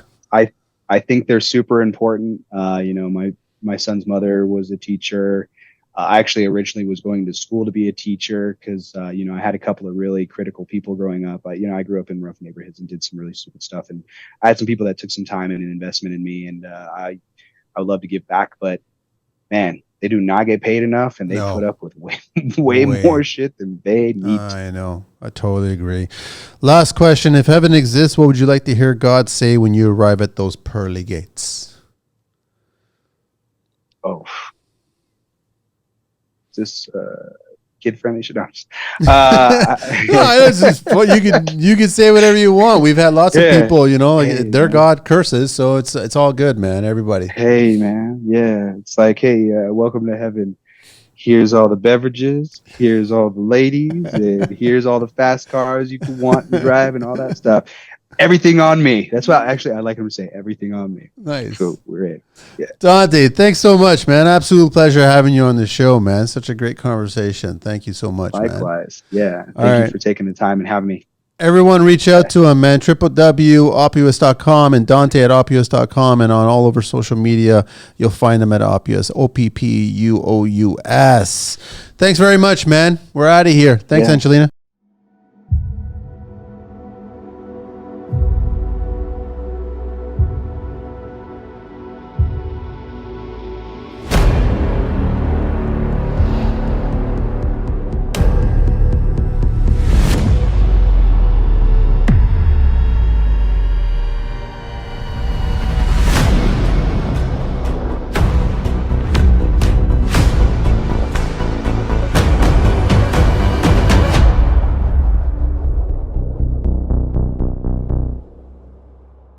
I think they're super important. My son's mother was a teacher. I actually originally was going to school to be a teacher because, I had a couple of really critical people growing up. I grew up in rough neighborhoods and did some really stupid stuff. And I had some people that took some time and an investment in me. And I would love to give back. But, man, they do not get paid enough. And they put up with way more shit than they need. I know. I totally agree. Last question. If heaven exists, what would you like to hear God say when you arrive at those pearly gates? Oh. This kid friendly should not. You can say whatever you want. We've had lots of people, their God curses, so it's all good, man. Everybody. Hey, man, yeah, it's like, hey, welcome to heaven. Here's all the beverages. Here's all the ladies. And here's all the fast cars you could want to drive and all that stuff. Everything on me. That's why actually I like him to say everything on me. Nice. So we're in. Yeah. Dante, thanks so much, man. Absolute pleasure having you on the show, man. Such a great conversation. Thank you so much. Likewise. Man. Yeah. Thank you for taking the time and having me. Everyone reach out to him, man. www.oppuous.com and Dante at oppuous.com, and on all over social media, you'll find them at Oppuous, Oppuous. Thanks very much, man. We're out of here. Thanks, Angelina.